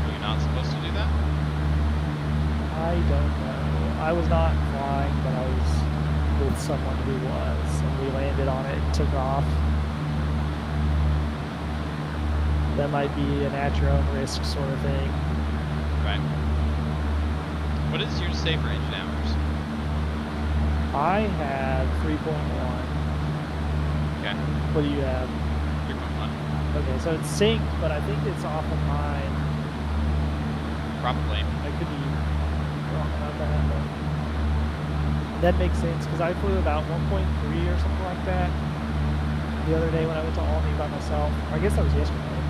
Are you not supposed to do that? I don't know. I was not flying, but I was with someone who was, and we landed on it and took off. That might be an at your own risk sort of thing. Right. What is your safer engine hours? I have 3.1. Okay. What do you have? 3.1. Okay, so it's synced, but I think it's off of mine. Probably. I could be wrong about that, but that makes sense because I flew about 1.3 or something like that the other day when I went to Albany by myself. I guess that was yesterday.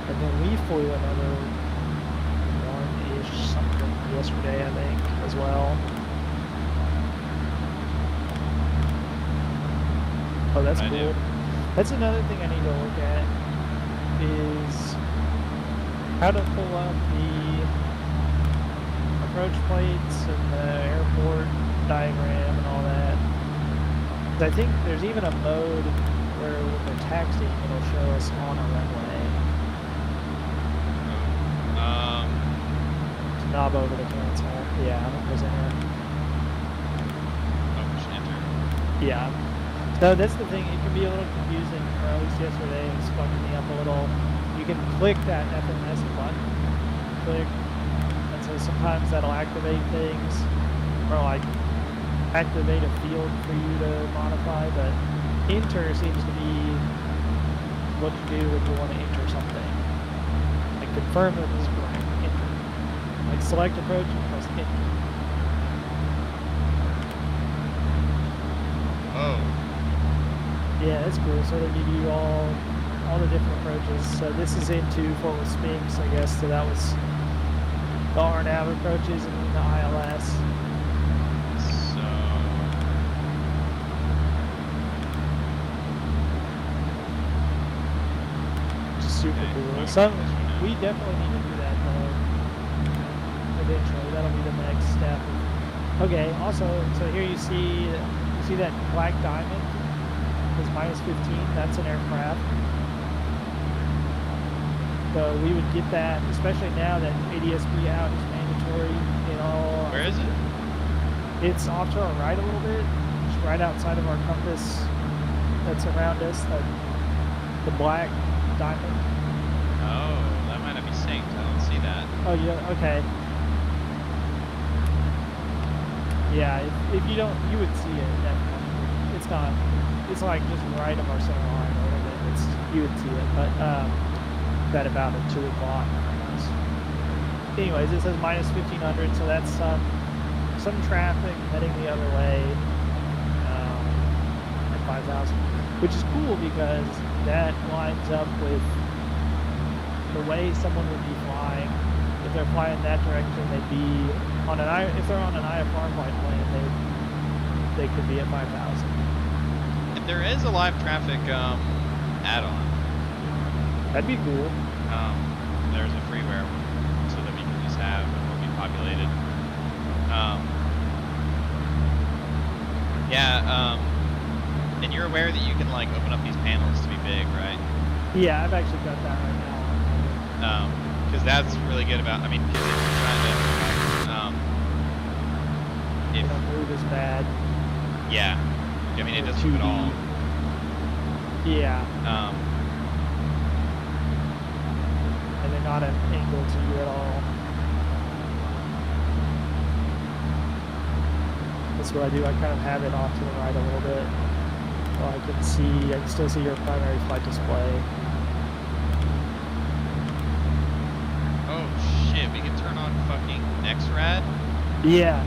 And then we flew another 1-ish something yesterday, I think, as well. Oh, that's cool. That's another thing I need to look at is how to pull up the approach plates and the airport diagram and all that. 'Cause I think there's even a mode where when we're taxiing, it'll show us on a runway. Knob over to cancel. Yeah, I'm presenting. Oh, push enter. Yeah. So that's the thing, it can be a little confusing, or at least yesterday it was fucking me up a little. You can click that FMS button, click, and so sometimes that'll activate things, or like activate a field for you to modify, but enter seems to be what you do when you want to enter something. Like confirm that this is correct, enter. Like select approach and press enter. Oh. Yeah, that's cool. So they give you all the different approaches. So this is into Fort Worth Spinks, I guess. So that was the RNAV approaches and then the ILS. So. Which is super cool. So we definitely need to do that though. Eventually, that'll be the next step. Okay. Also, so here you see that black diamond is -15. That's an aircraft. So we would get that, especially now that ADS-B out is mandatory in all. Where is it? It's off to our right a little bit, just right outside of our compass that's around us, the black diamond. Oh, that might not be synced. I don't see that. Oh, yeah, okay. Yeah, if you don't, you would see it, definitely. It's not, it's like just right of our center line a little bit. You would see it, but that about at 2 o'clock. Anyways, it says -1500, so that's some traffic heading the other way at 5,000, which is cool because that lines up with the way someone would be flying. If they're flying that direction, they'd be on an if they're on an IFR flight plan, they could be at 5,000. If there is a live traffic add-on, that'd be cool. There's a freeware one, so that we can just have it will be populated. And you're aware that you can like open up these panels to be big, right? Yeah, I've actually got that right now. Because that's really good about. I mean, because if you're trying to, They don't move as bad. yeah, I mean it doesn't move at all. Yeah. And they're not an angle to you at all. That's what I do. I kind of have it off to the right a little bit, so I can still see your primary flight display. Oh shit! we can turn on fucking X-Rad? Yeah.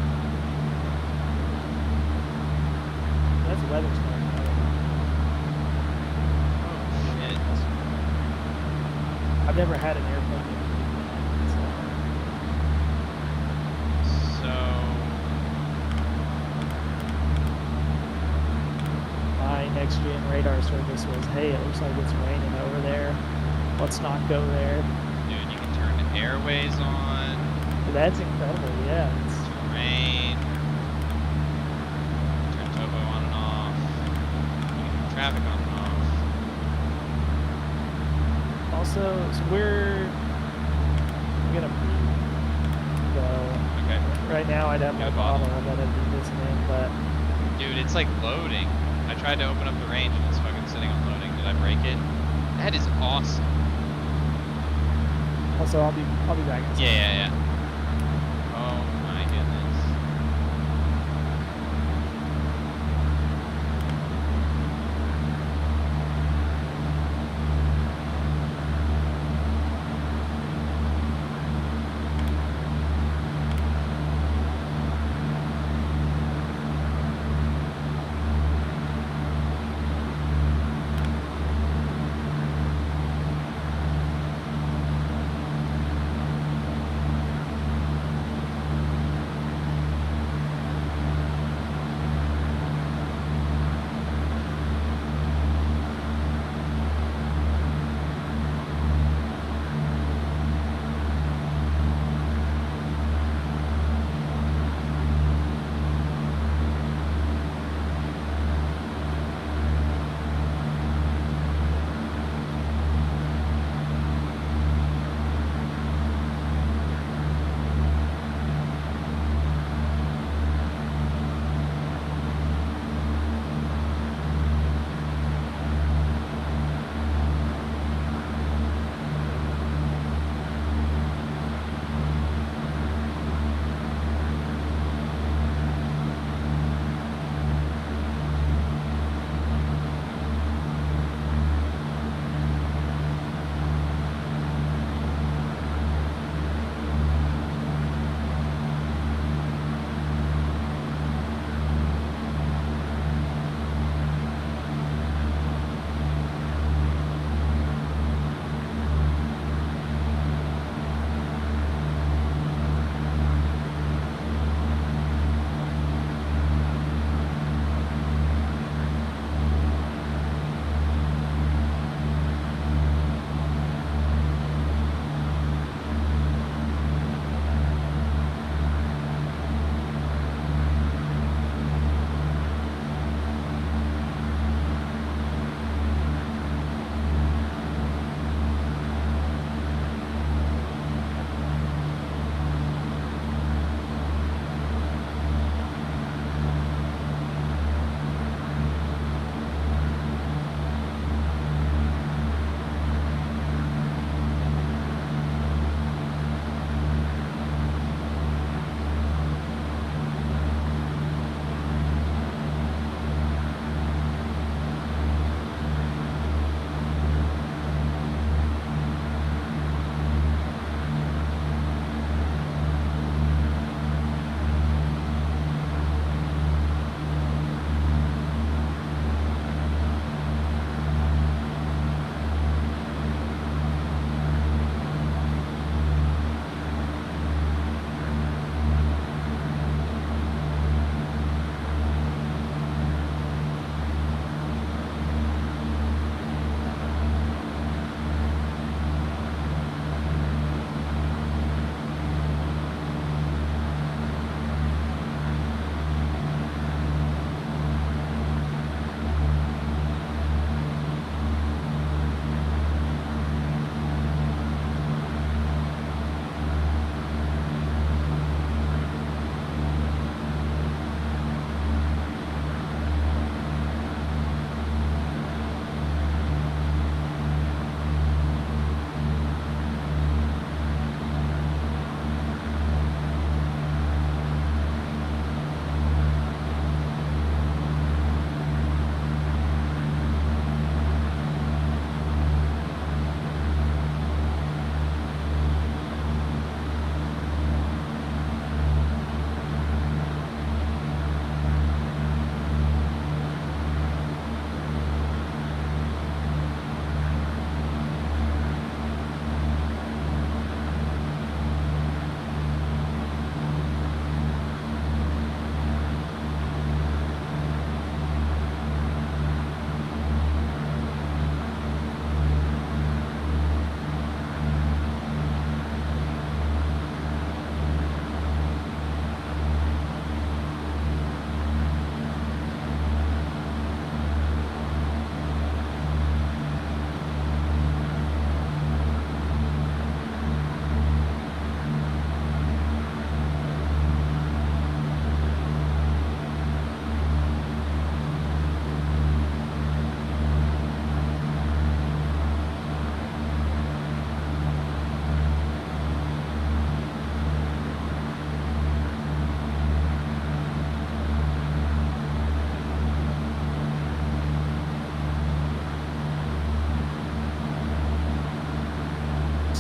That's weather storm. Oh shit. I've never had an airplane. So my next gen radar service was, hey, it looks like it's raining over there. Let's not go there. dude, you can turn the airways on. That's incredible, yeah. It's, Terrain. Turn topo on and off. You can turn traffic on and off. also, so we're gonna go. Okay. Right now, I'd have my Go bottle bottle. that I'd be listening, but Dude, it's like loading. I tried to open up the range and it's fucking sitting on loading. Did I break it? That is awesome. also I'll be back. In a second. Yeah. Oh my goodness.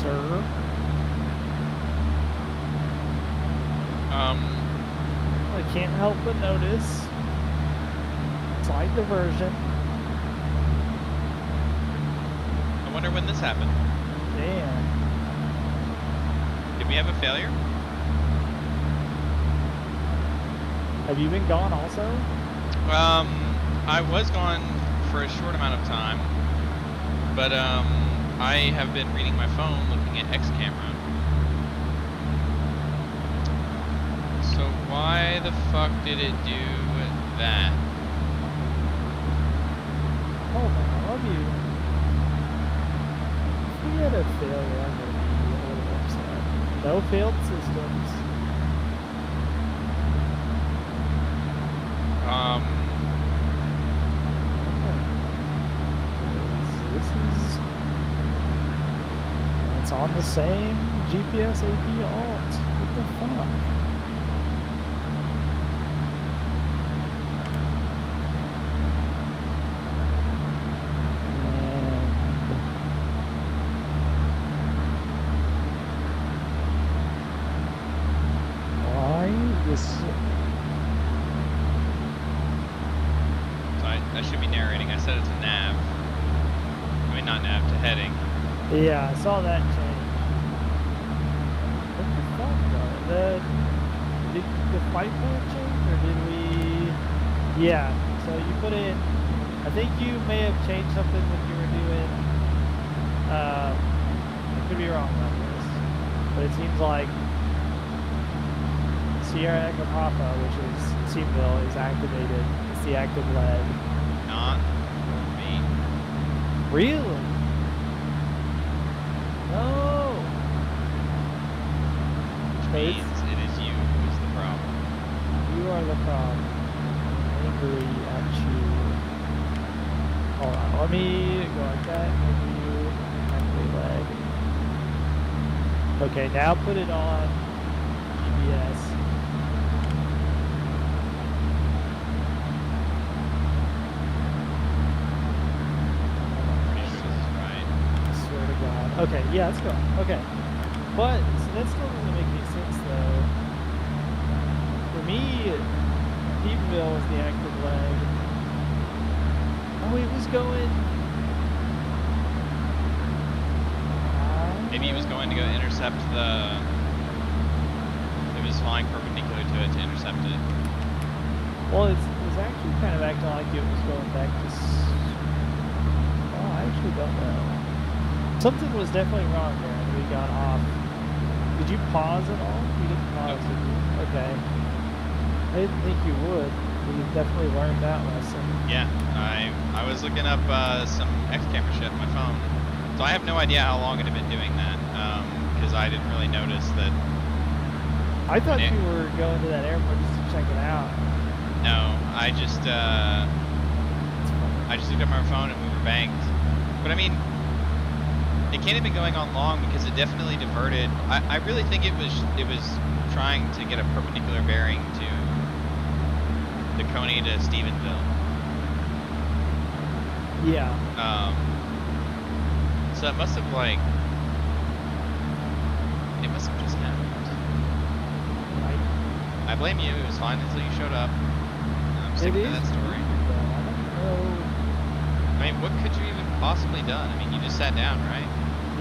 sir. I can't help but notice. Slight diversion. I wonder when this happened. Damn. Did we have a failure? Have you been gone also? I was gone for a short amount of time, but I have been reading my phone, looking at X camera. So why the fuck did it do that? Oh man, I love you. If we had a failure, I'm gonna be a little upset. No failed systems. This is... It's on the same GPS AP alt. What the fuck? I should be narrating. I said it's a nav. I mean, not nav, to heading. Yeah, I saw that change. What the fuck, though? Did the fight plan change, or did we... Yeah, so you put in... I think you may have changed something when you were doing... I could be wrong about this, but it seems like Sierra Echo Papa, which is Seamville, is activated. It's the active leg. Not me. Really? No. Which means it is you who is the problem. You are the problem. I'm angry at you. Hold on, let me go like that. Menu, active leg. Okay, now put it on GPS. Okay, yeah, let's go. Okay. But, so that still doesn't make any sense, though. For me, Peterville was the active leg. Oh, he was going... Maybe he was going to go intercept the... It was flying perpendicular to it to intercept it. Well, it was actually kind of acting like it was going back to... Oh, I actually don't know. Something was definitely wrong there when we got off. Did you pause at all? You didn't pause, did you? Okay. I didn't think you would. You've definitely learned that lesson. Yeah, I was looking up some X camera shit on my phone. So I have no idea how long it had been doing that, because I didn't really notice that. I thought you were going to that airport just to check it out. No, I just looked at my phone and we were banked. But I mean, it can't have been going on long because it definitely diverted. I really think it was trying to get a perpendicular bearing to the Coney to Stephenville. Yeah. So it must have it must have just happened. I blame you. It was fine until you showed up. I'm sticking to that story. I mean, what could you even possibly done? I mean, you just sat down, right?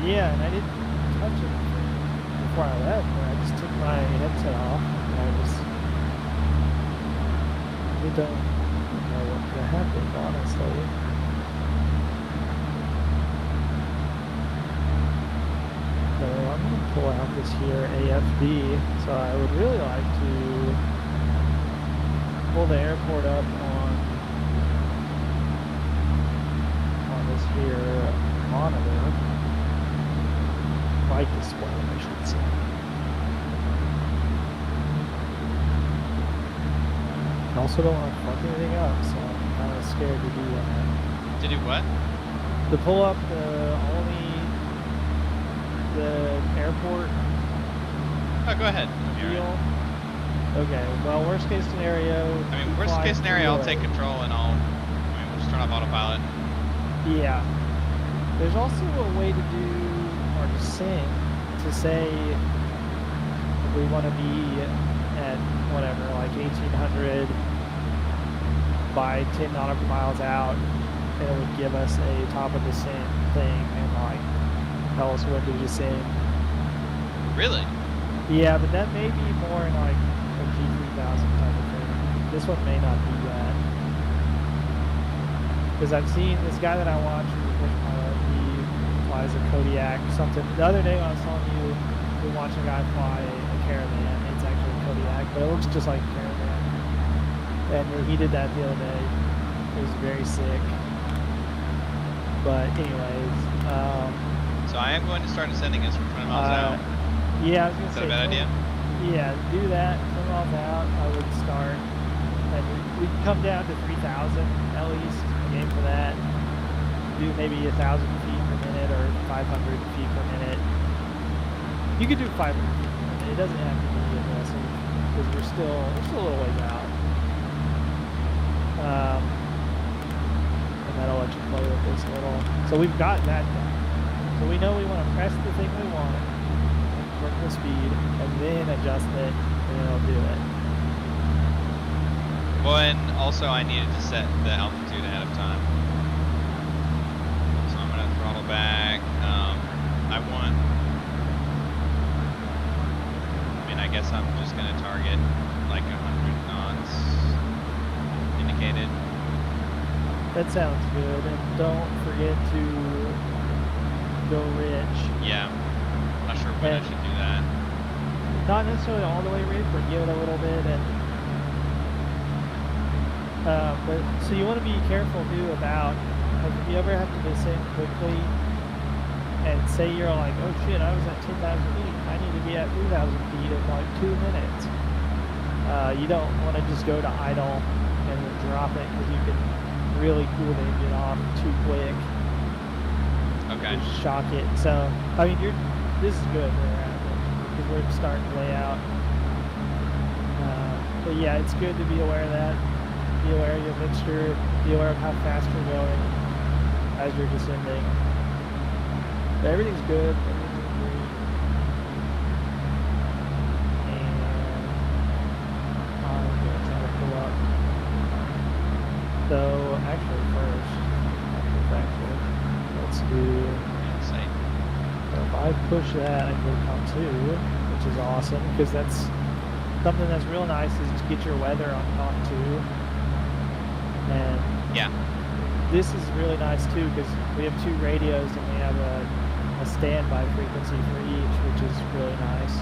Yeah, and I didn't touch it before I left. I just took my headset off, and I don't know what could have happened, honestly. So I'm going to pull out this here AFB. So I would really like to pull the airport up on this here monitor. Flight display, I should say. I also don't want to fuck anything up, so I'm kind of scared to do that. To do what? To pull up the airport. Oh, go ahead. Deal. Okay, well, worst case scenario. I mean, worst case scenario, I'll take control and we'll just turn off autopilot. Yeah. There's also a way to do or descent to say if we want to be at whatever, like 1800 by 10 nautical miles out, and it would give us a top of descent thing and like tell us when to descend. Really? Yeah, but that may be more in like a G3000 type of thing. This one may not be that. Because I've seen this guy that I watch, who's a fish pilot, he flies a Kodiak something. The other day when I was telling you, we watched a guy fly a Caravan. It's actually a Kodiak, but it looks just like a Caravan. And he did that the other day. It was very sick. But anyways, so I am going to start ascending us from 20 miles out. yeah, I was gonna Is say. that a bad idea? Yeah, do that. 20 miles out. I would start, and we can come down to 3,000 at least. Aim for that. Do maybe 1,000 feet per minute or 500 feet per minute. You could do 500 feet per minute. It doesn't have to be aggressive because we're still a little ways out. And that'll let you play with this a little. So we've got that down. So we know we want to press the thing we want, vertical speed, and then adjust it, and it'll do it. Well, and also I needed to set the altitude ahead of time. So I'm going to throttle back. I guess I'm just going to target like 100 knots indicated. That sounds good, and don't forget to go rich. Yeah, I'm not sure when I should do that. Not necessarily all the way rich, but give it a little bit. And but so you want to be careful too about, like, if you ever have to descend quickly, and say you're like, oh shit, I was at 10,000 feet, I need to be at 3,000 feet in like 2 minutes. You don't want to just go to idle and then drop it, because you can really cool the engine off too quick. Okay. Just shock it. So I mean, this is good where we're at, because we're starting to lay out. But yeah, it's good to be aware of that. Be aware of your mixture. Be aware of how fast you're going as you're descending. But everything's good. Everything's great. And I'm going to try to pull up. So actually first, let's do. So if I push that and go Con 2, which is awesome, because that's something that's real nice, is to get your weather on Con 2. And yeah, this is really nice too, because we have 2 radios and we have a standby frequency for each, which is really nice.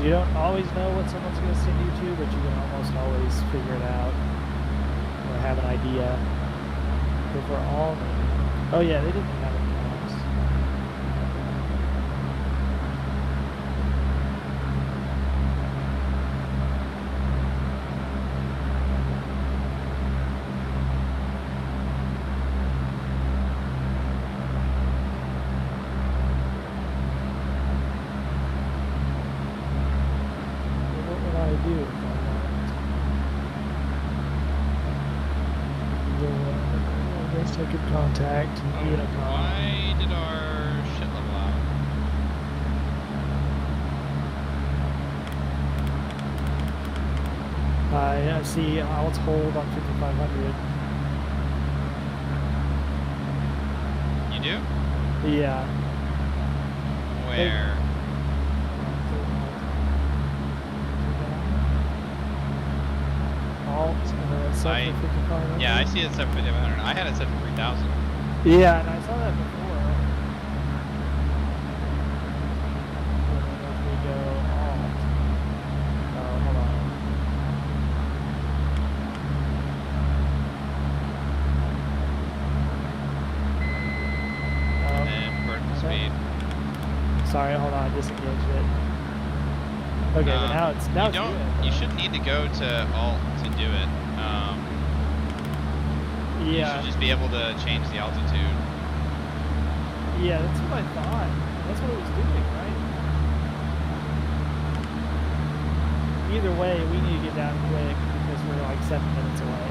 You don't always know what someone's going to send you to, but you can almost always figure it out or have an idea. If we're all, oh yeah, they didn't have any maps. Contact. Why did our shit level out? I see. Let's hold on 5,500. You do? Yeah. Where? Yeah, I see it set for 5,500. I had it set for 3,000. Yeah, and I saw that before. If we go alt. Oh, hold on. And vertical speed. Sorry, hold on, I disengaged it. Okay, but now it's good. You shouldn't need to go to alt to do it. You should just be able to change the altitude. Yeah, that's what I thought. That's what it was doing, right? Either way, we need to get down quick because we're like 7 minutes away.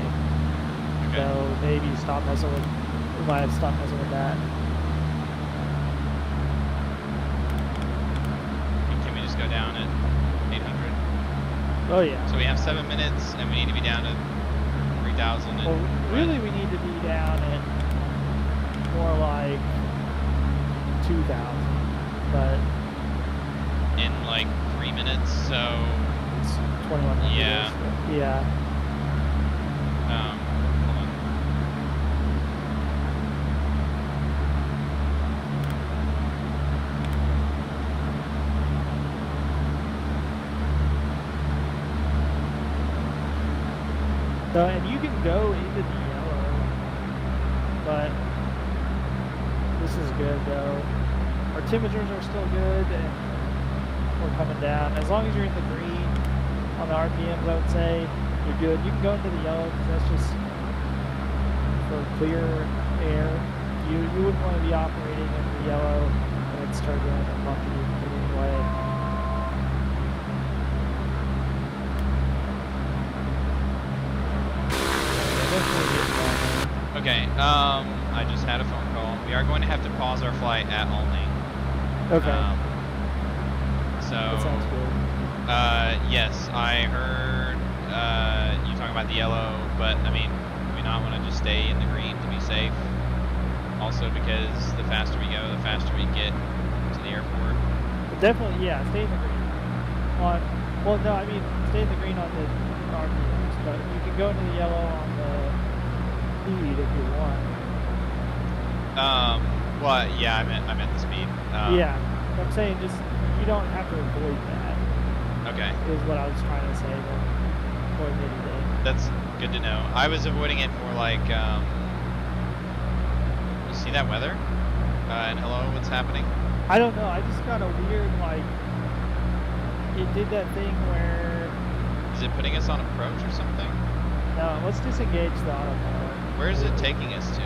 Okay. So maybe stop messing with. We might have stopped messing with that. down at 800. Oh yeah. So we have 7 minutes, and we need to be down to 3,000. Well, really, we need to be down at more like 2,000, but in like 3 minutes, so it's 2,100. Yeah. Yeah. hold on. So, and you can go into the yellow, but this is good though. Our temperatures are still good, and we're coming down. As long as you're in the green on the RPMs, I would say you're good. You can go into the yellow because that's just for clear air. You wouldn't want to be operating in the yellow and it's turbulent and bumpy in any way. Okay, I just had a phone call. We are going to have to pause our flight at Olney. Okay. So, that sounds good. yes, I heard you talking about the yellow, but I mean, do we not want to just stay in the green to be safe? Also, because the faster we go, the faster we get to the airport. But definitely, yeah, stay in the green. Well, no, I mean, stay in the green on the RPMs, but you can go into the yellow on the speed if you want. Well, yeah, I meant the speed. Yeah, I'm saying just you don't have to avoid that. Okay. Is what I was trying to say. But that's good to know. I was avoiding it more like, you see that weather? And hello, what's happening? I don't know. I just got a weird like. It did that thing where. Is it putting us on approach or something? No, let's disengage the autopilot. Where is it taking us to?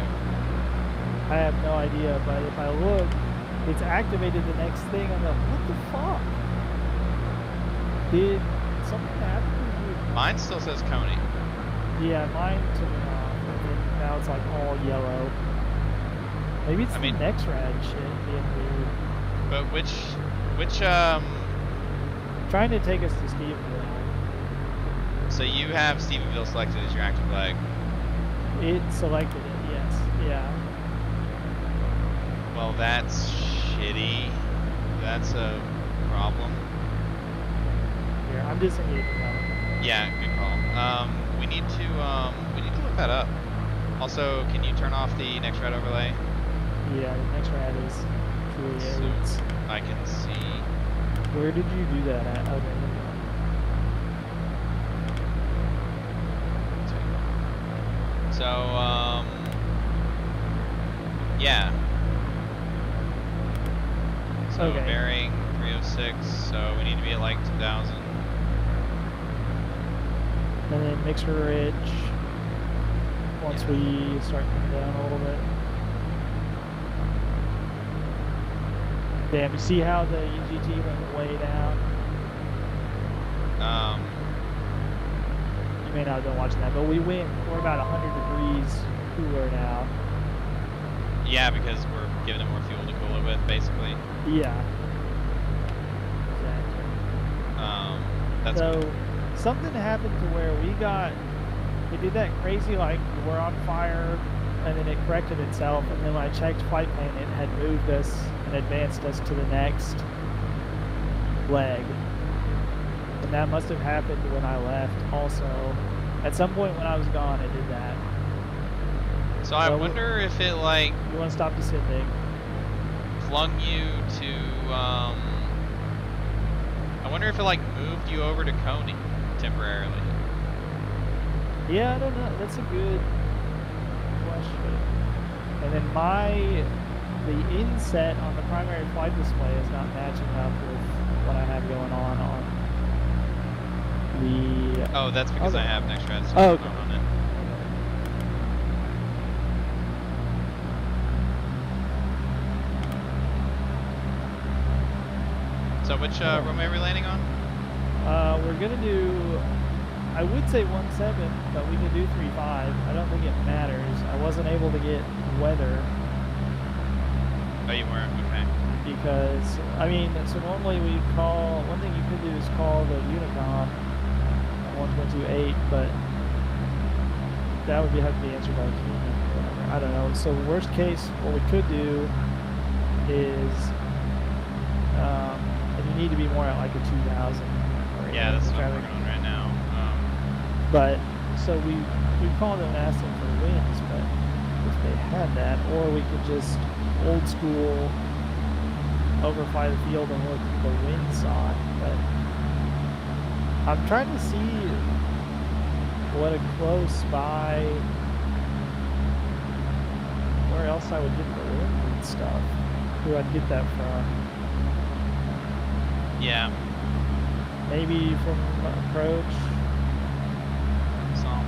I have no idea, but if I look, it's activated the next thing. I'm like, what the fuck? Did something happen? Mine still says Coney. Yeah, mine took it off, and then now it's like all yellow. Maybe it's the next rad shit being weird. But which Trying to take us to Stephenville. So you have Stephenville selected as your active flag. It selected it, yes. Yeah. Well, that's shitty. That's a problem. Here, I'm disengaging now. Yeah, good call. We need to look that up. Also, can you turn off the next rad overlay? Yeah, the next rad is create. So I can see. Where did you do that at? Okay. So, yeah. So okay. bearing 306, so we need to be at like 2,000. And then Mixer Ridge, once we start coming down a little bit. Damn, you see how the EGT went way down? You may not have been watching that, but we're about 100 degrees cooler now. Yeah, because we're giving it more fuel to cool it with, basically. Yeah. Exactly. That's so, good. Something happened to where it did that crazy, like, we're on fire, and then it corrected itself, and then when I checked flight plan, it had moved us and advanced us to the next leg. And that must have happened when I left also. At some point when I was gone, it did that. So I wonder if it, like... You want to stop descending? Flung you to, I wonder if it, like, moved you over to Coney temporarily. Yeah, I don't know. That's a good question. And then the inset on the primary flight display is not matching up with what I have going on the... Oh, that's because I have next rad on it. So which runway are we landing on? We're gonna do, I would say 17, but we can do 35. I don't think it matters. I wasn't able to get weather. Oh, you weren't? Okay. because, I mean, so normally we call, one thing you could do is call the Unicom 1.28, but that would have to be answered by a human or whatever. I don't know. So worst case, what we could do is, and you need to be more at like a 2,000. Yeah, that's what I'm working on right now. But, so we called them and asked them for winds, but if they had that, or we could just old school overfly the field and look at the wind sign. But I'm trying to see what a close by, where else I would get the wind and stuff, who I'd get that from. Yeah. Maybe from approach. Some.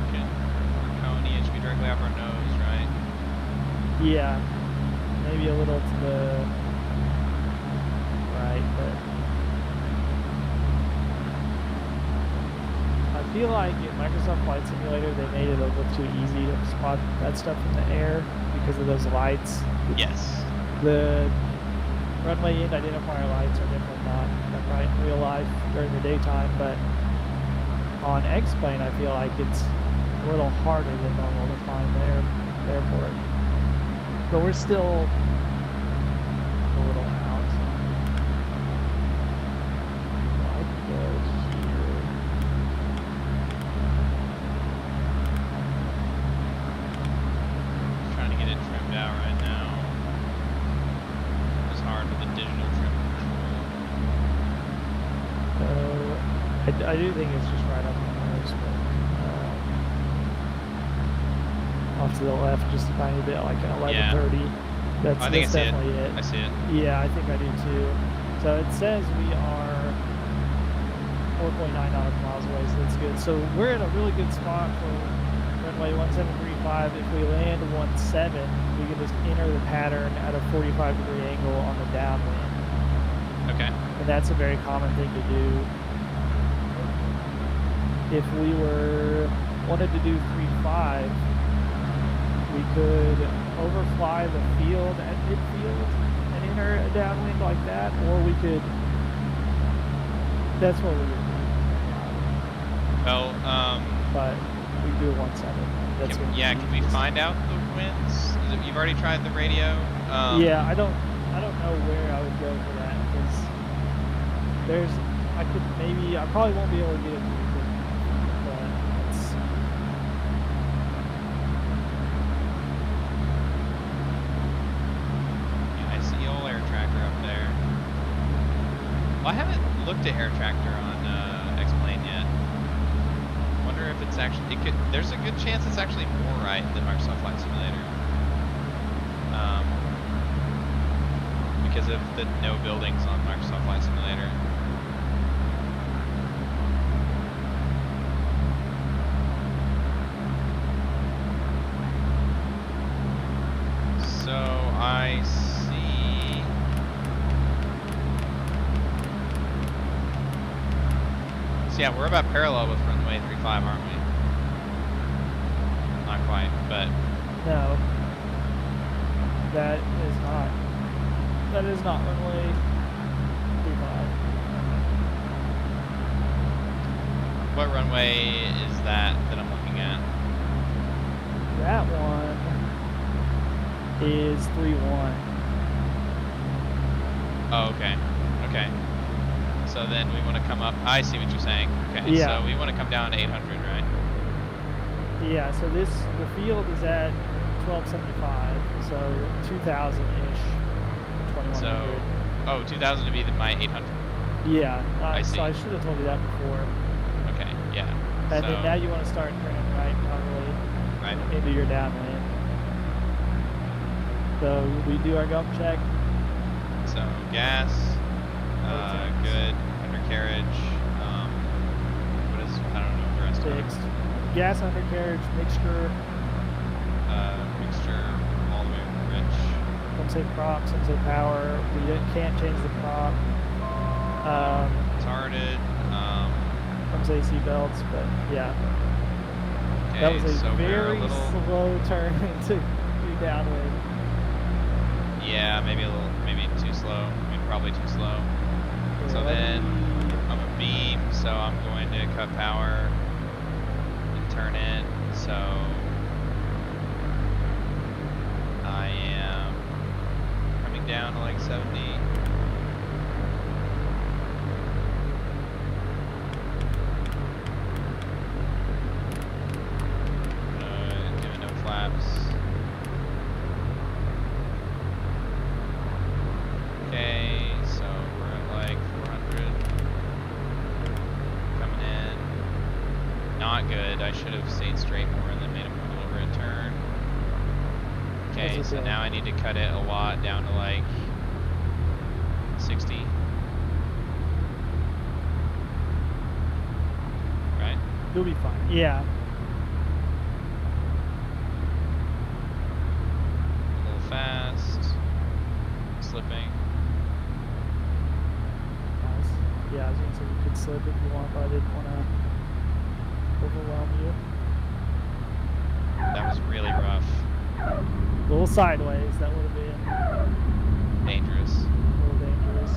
Okay. Coney, it should be directly off our nose, right? Yeah. Maybe a little to the right, but I feel like in Microsoft Flight Simulator they made it a little too easy to spot that stuff in the air because of those lights. Yes. The runway end identifier lights are definitely not right in real life during the daytime, but on X-Plane I feel like it's a little harder than normal to find the airport. But we're still a little out. I could go here. Just trying to get it trimmed out right now. It's hard with the digital trim control. I do think it's just right up on the nose, but off to the left just a tiny bit, like an 1130. Yeah. I think That's definitely it. I see it. Yeah, I think I do too. So it says we are 4.9 nautical miles away, so that's good. So we're in a really good spot for runway 1735. If we land 17, we can just enter the pattern at a 45-degree angle on the downwind. Okay. And that's a very common thing to do. If we wanted to do 35, we could overfly the field at midfield and enter a downwind like that, or we could, that's what we would do. Well, but we do 17. can we find out the winds? You've already tried the radio? Yeah, I don't know where I would go for that, because I probably won't be able to get it. Well, I haven't looked at Air Tractor on X-Plane yet. Wonder if it's actually, there's a good chance it's actually more right than Microsoft Flight Simulator. Because of the no buildings on Microsoft Flight Simulator. So I see. So yeah, we're about parallel with runway 35, aren't we? Not quite, but No, that is not. That is not runway 35. what runway is that I'm looking at? That one is 31. Oh, okay. Okay. So then we want to come up. I see what you're saying. Okay. Yeah. So we want to come down to 800, right? Yeah, so the field is at 1275, so 2,000-ish, 2100. So, oh, 2,000 to be my 800. Yeah, I see. so I should have told you that before. Okay, yeah. And so, then now you want to start turning right probably right. into your downwind. So we do our gump check. So gas, good, undercarriage. What is? I don't know what the rest Fixed. Gas, undercarriage, mixture. Mixture, all the way rich. Some say prop, some say power. We can't change the prop. Retarded. Some say seat belts, but yeah. Okay, That was a so we're very a little. slow turn into downwind. Yeah, maybe a little, maybe too slow. I mean, probably too slow. So then I'm a beam, so I'm going to cut power and turn it. So I am coming down to like 70. Doing no flaps. Okay, so we're at like 400. Coming in. Not good. I should have stayed straight more and then made a little over a turn. Okay, so now I need to cut it a lot down to like 60. Right? You'll be fine. Yeah. A little fast. Slipping. Yeah, I was gonna say you could slip if you want, but I didn't want to overwhelm you. That was really rough. A little sideways, that would have been Dangerous. a little dangerous.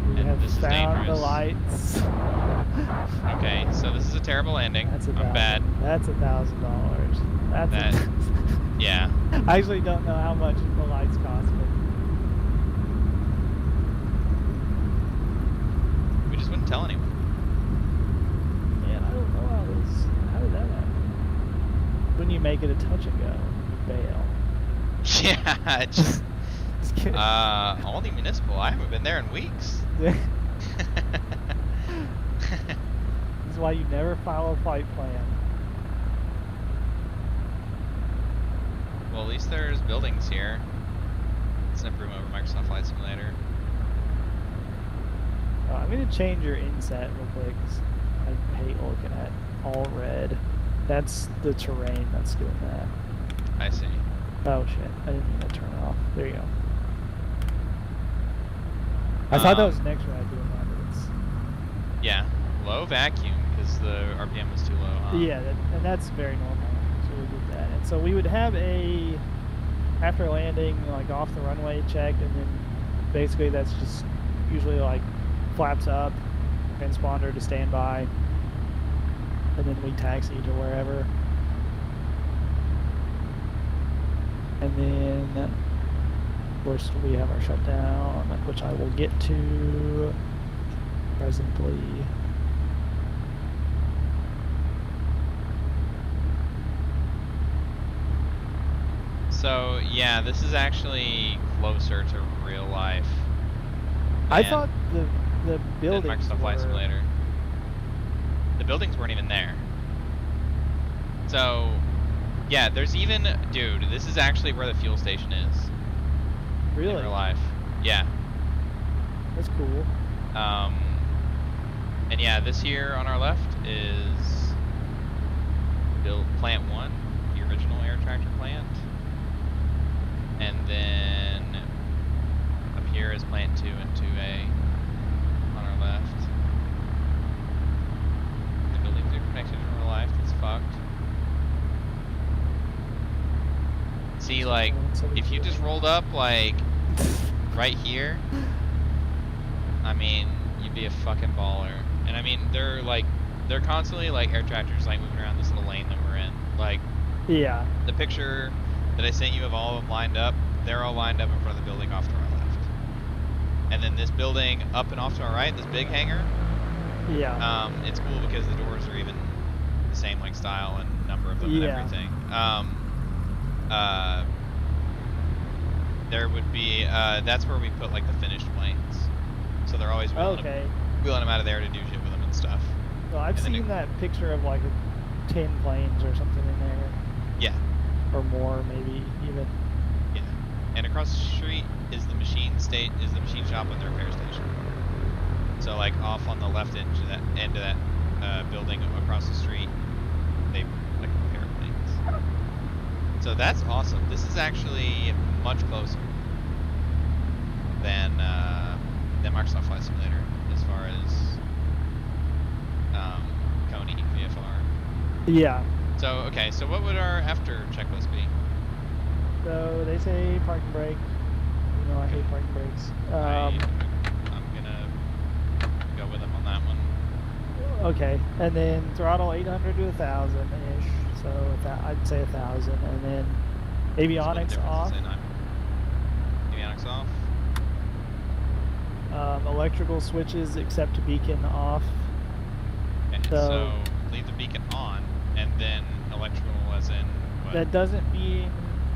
We And have this is found the dangerous. lights. Okay, so this is a terrible landing. That's I'm bad. That's $1,000. That's That- Yeah. I actually don't know how much the lights cost, but We just wouldn't tell anyone. man, I don't know how did that happen? When you make it a touch and go, you bail. Yeah, it's just, Just kidding. only municipal. I haven't been there in weeks. This is why you never follow a flight plan. Well, at least there's buildings here. It's an improvement over Microsoft Flight Simulator. I'm gonna change your inset real quick, 'cause I hate looking at all red. That's the terrain that's doing that. I see. Oh shit, I didn't mean to turn it off. There you go. I thought that was next red doing that, but it's... Yeah, low vacuum because the RPM was too low. Huh? Yeah, and that's very normal. So we did that. And so we would have a, after landing, like off the runway checked, and then basically that's just usually like flaps up, transponder to standby, and then we taxi to wherever. And then, of course, we have our shutdown, which I will get to presently. So yeah, this is actually closer to real life. I than- thought the than buildings Microsoft Flight were... Simulator. The buildings weren't even there. So, yeah, there's even, dude, this is actually where the fuel station is. Really? In real life. Yeah. That's cool. And yeah, this here on our left is Plant 1, the original air tractor plant. And then up here is Plant 2 and 2A on our left. The buildings are connected in real life, that's fucked. See, like, if you just rolled up, like, right here, I mean, you'd be a fucking baller. And I mean, they're constantly, like, air tractors, like, moving around this little lane that we're in. Like, Yeah. the picture that I sent you of all of them lined up, they're all lined up in front of the building off to our left. And then this building up and off to our right, this big hangar, Yeah. it's cool because the doors are even the same, like, style and number of them and Yeah. everything. There would be, that's where we put, like, the finished planes. So they're always wheeling them out of there to do shit with them and stuff. Well, I've and then seen that picture of like 10 planes or something in there, Yeah, or more, maybe even. yeah. And across the street is the machine shop with the repair station. So, like, off on the left end of that building across the street, they, like, repair planes. So that's awesome. This is actually much closer than Microsoft Flight Simulator as far as Coney VFR. Yeah. So okay, so what would our after checklist be? So they say park and brake, No, I hate parking brakes. I'm gonna go with him on that one. Okay, and then throttle 800 to 1,000 ish. So I'd say 1,000, and then avionics off. Avionics off. Electrical switches except beacon off. Okay, so leave the beacon on, and then electrical as in what? That doesn't mean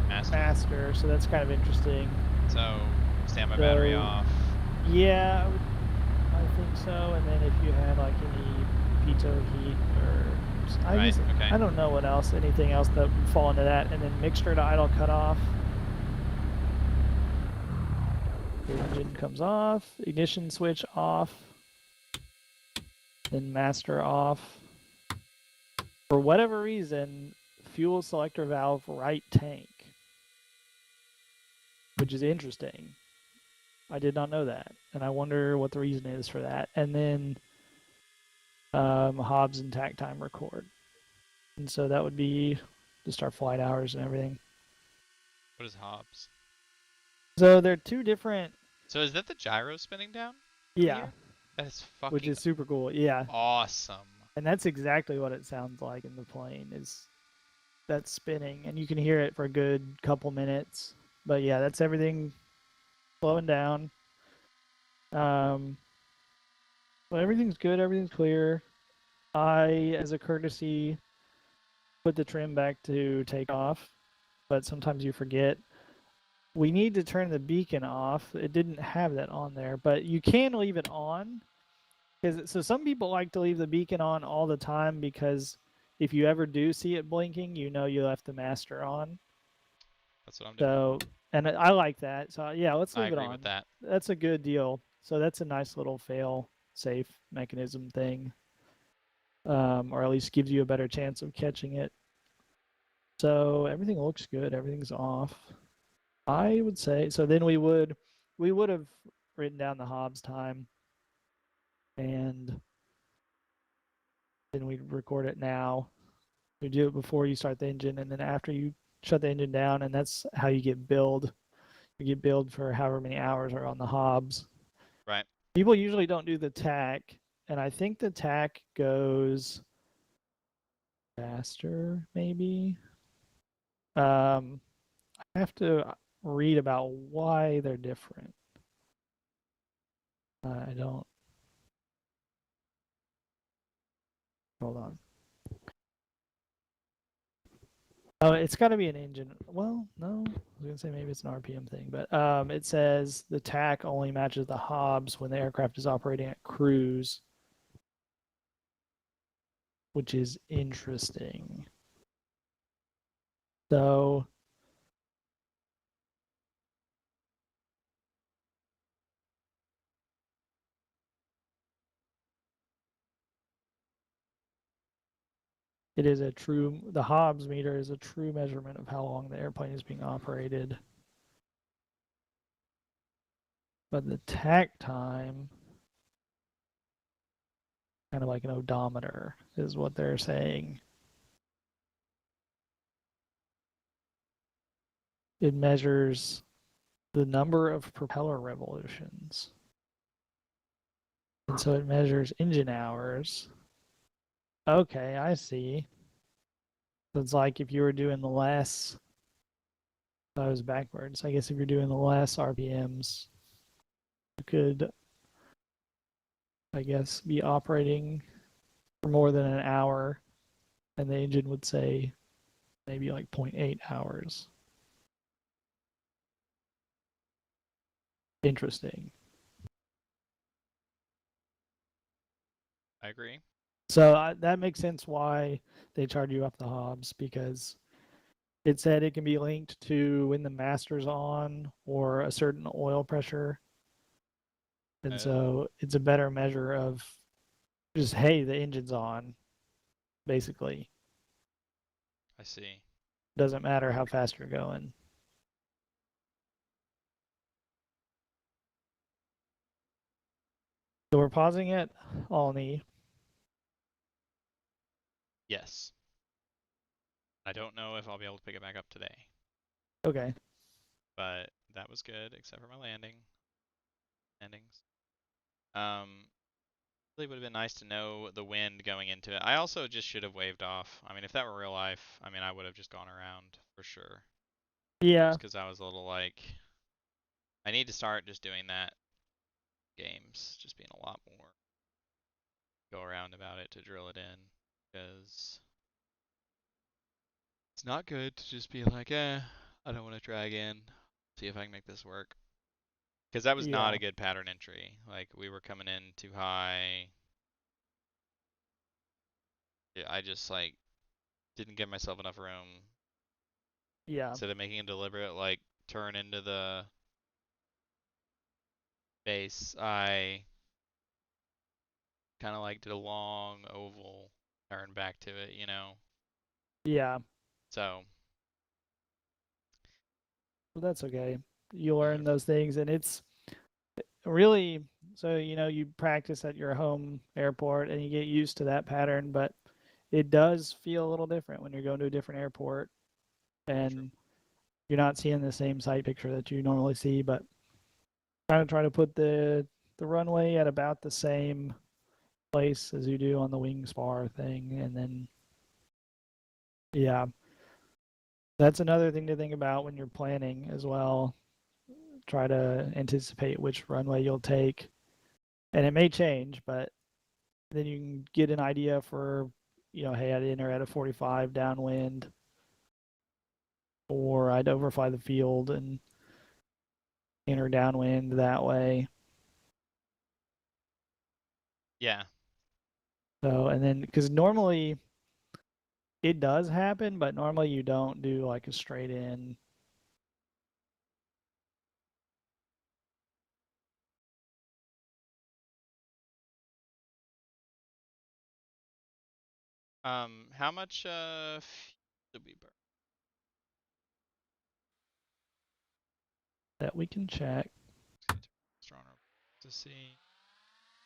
master, so that's kind of interesting. So standby battery off. Yeah, I think so. And then if you had like any pitot heat or I don't know what else, anything else that would fall into that, and then mixture to idle cutoff. The engine comes off, ignition switch off, then master off. For whatever reason, fuel selector valve right tank, which is interesting. I did not know that, and I wonder what the reason is for that. And then Hobbs and tack time record, and so that would be just our flight hours and everything. What is Hobbs? So they're two different. So is that the gyro spinning down? Yeah. Here? That is fucking. Which is super cool. Yeah. Awesome. And that's exactly what it sounds like in the plane. Is that spinning, and you can hear it for a good couple minutes. But yeah, that's everything slowing down. But everything's good, everything's clear. I, as a courtesy, put the trim back to take off, but sometimes you forget. We need to turn the beacon off. It didn't have that on there, but you can leave it on. So some people like to leave the beacon on all the time because if you ever do see it blinking, you know you left the master on. That's what I'm doing. And I like that. So yeah, let's leave it on. I agree with that. That's a good deal. So that's a nice little fail-safe mechanism thing, or at least gives you a better chance of catching it. So everything looks good. Everything's off. I would say so. Then we would have written down the Hobbs time, and then we'd record it now. We do it before you start the engine, and then after you shut the engine down, and that's how you get billed. You get billed for however many hours are on the Hobbs. Right. People usually don't do the tack, and I think the tack goes faster, maybe. I have to read about why they're different. I don't. Hold on. Oh, it's got to be an engine. Well, no, I was gonna say maybe it's an RPM thing, but it says the tack only matches the Hobbs when the aircraft is operating at cruise, which is interesting. So it is the Hobbs meter is a true measurement of how long the airplane is being operated. But the tack time, kind of like an odometer, is what they're saying. It measures the number of propeller revolutions. And so it measures engine hours. Okay, I see. So it's like if you were doing the less, that was backwards. I guess if you're doing the less RPMs, you could, I guess, be operating for more than an hour, and the engine would say maybe like 0.8 hours. Interesting. I agree. So that makes sense why they charge you up the Hobbs, because it said it can be linked to when the master's on or a certain oil pressure. And so it's a better measure of just, hey, the engine's on, basically. I see. Doesn't matter how fast you're going. So we're pausing at Alney. Yes. I don't know if I'll be able to pick it back up today. Okay. but that was good, except for my landings. Really would have been nice to know the wind going into it. I also just should have waved off. I mean, if that were real life, I mean, I would have just gone around for sure. Yeah. Just because I was a little like, I need to start just doing that. Games, just being a lot more go around about it to drill it in, because it's not good to just be like, I don't want to try again. See if I can make this work. Because that was not Yeah. a good pattern entry. Like, we were coming in too high. Yeah, I just like didn't give myself enough room. Yeah. Instead of making a deliberate like turn into the base, I kind of like did a long oval turn back to it, you know. Yeah. So Well, that's okay. You yeah, learn those things, and it's really so you practice at your home airport and you get used to that pattern, but it does feel a little different when you're going to a different airport true. and you're not seeing the same sight picture that you normally see, but kind of try to put the runway at about the same place as you do on the wing spar thing, and then yeah, that's another thing to think about when you're planning as well. Try to anticipate which runway you'll take, and it may change, but then you can get an idea for, hey, I'd enter at a 45 downwind, or I'd overfly the field and enter downwind that way. Yeah. So, and then because normally it does happen, but normally you don't do like a straight in. How much fuel did we burn? That we can check. Stronger to see.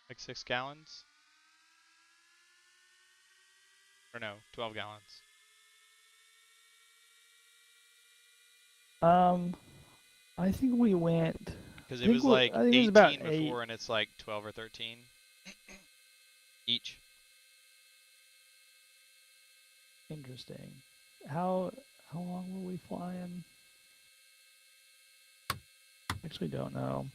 Like 6 gallons? Or no, 12 gallons. I think we went. Because I it think was like I think it was about 18 8. before, and it's like 12 or 13 each. Interesting. How long were we flying? Actually, don't know.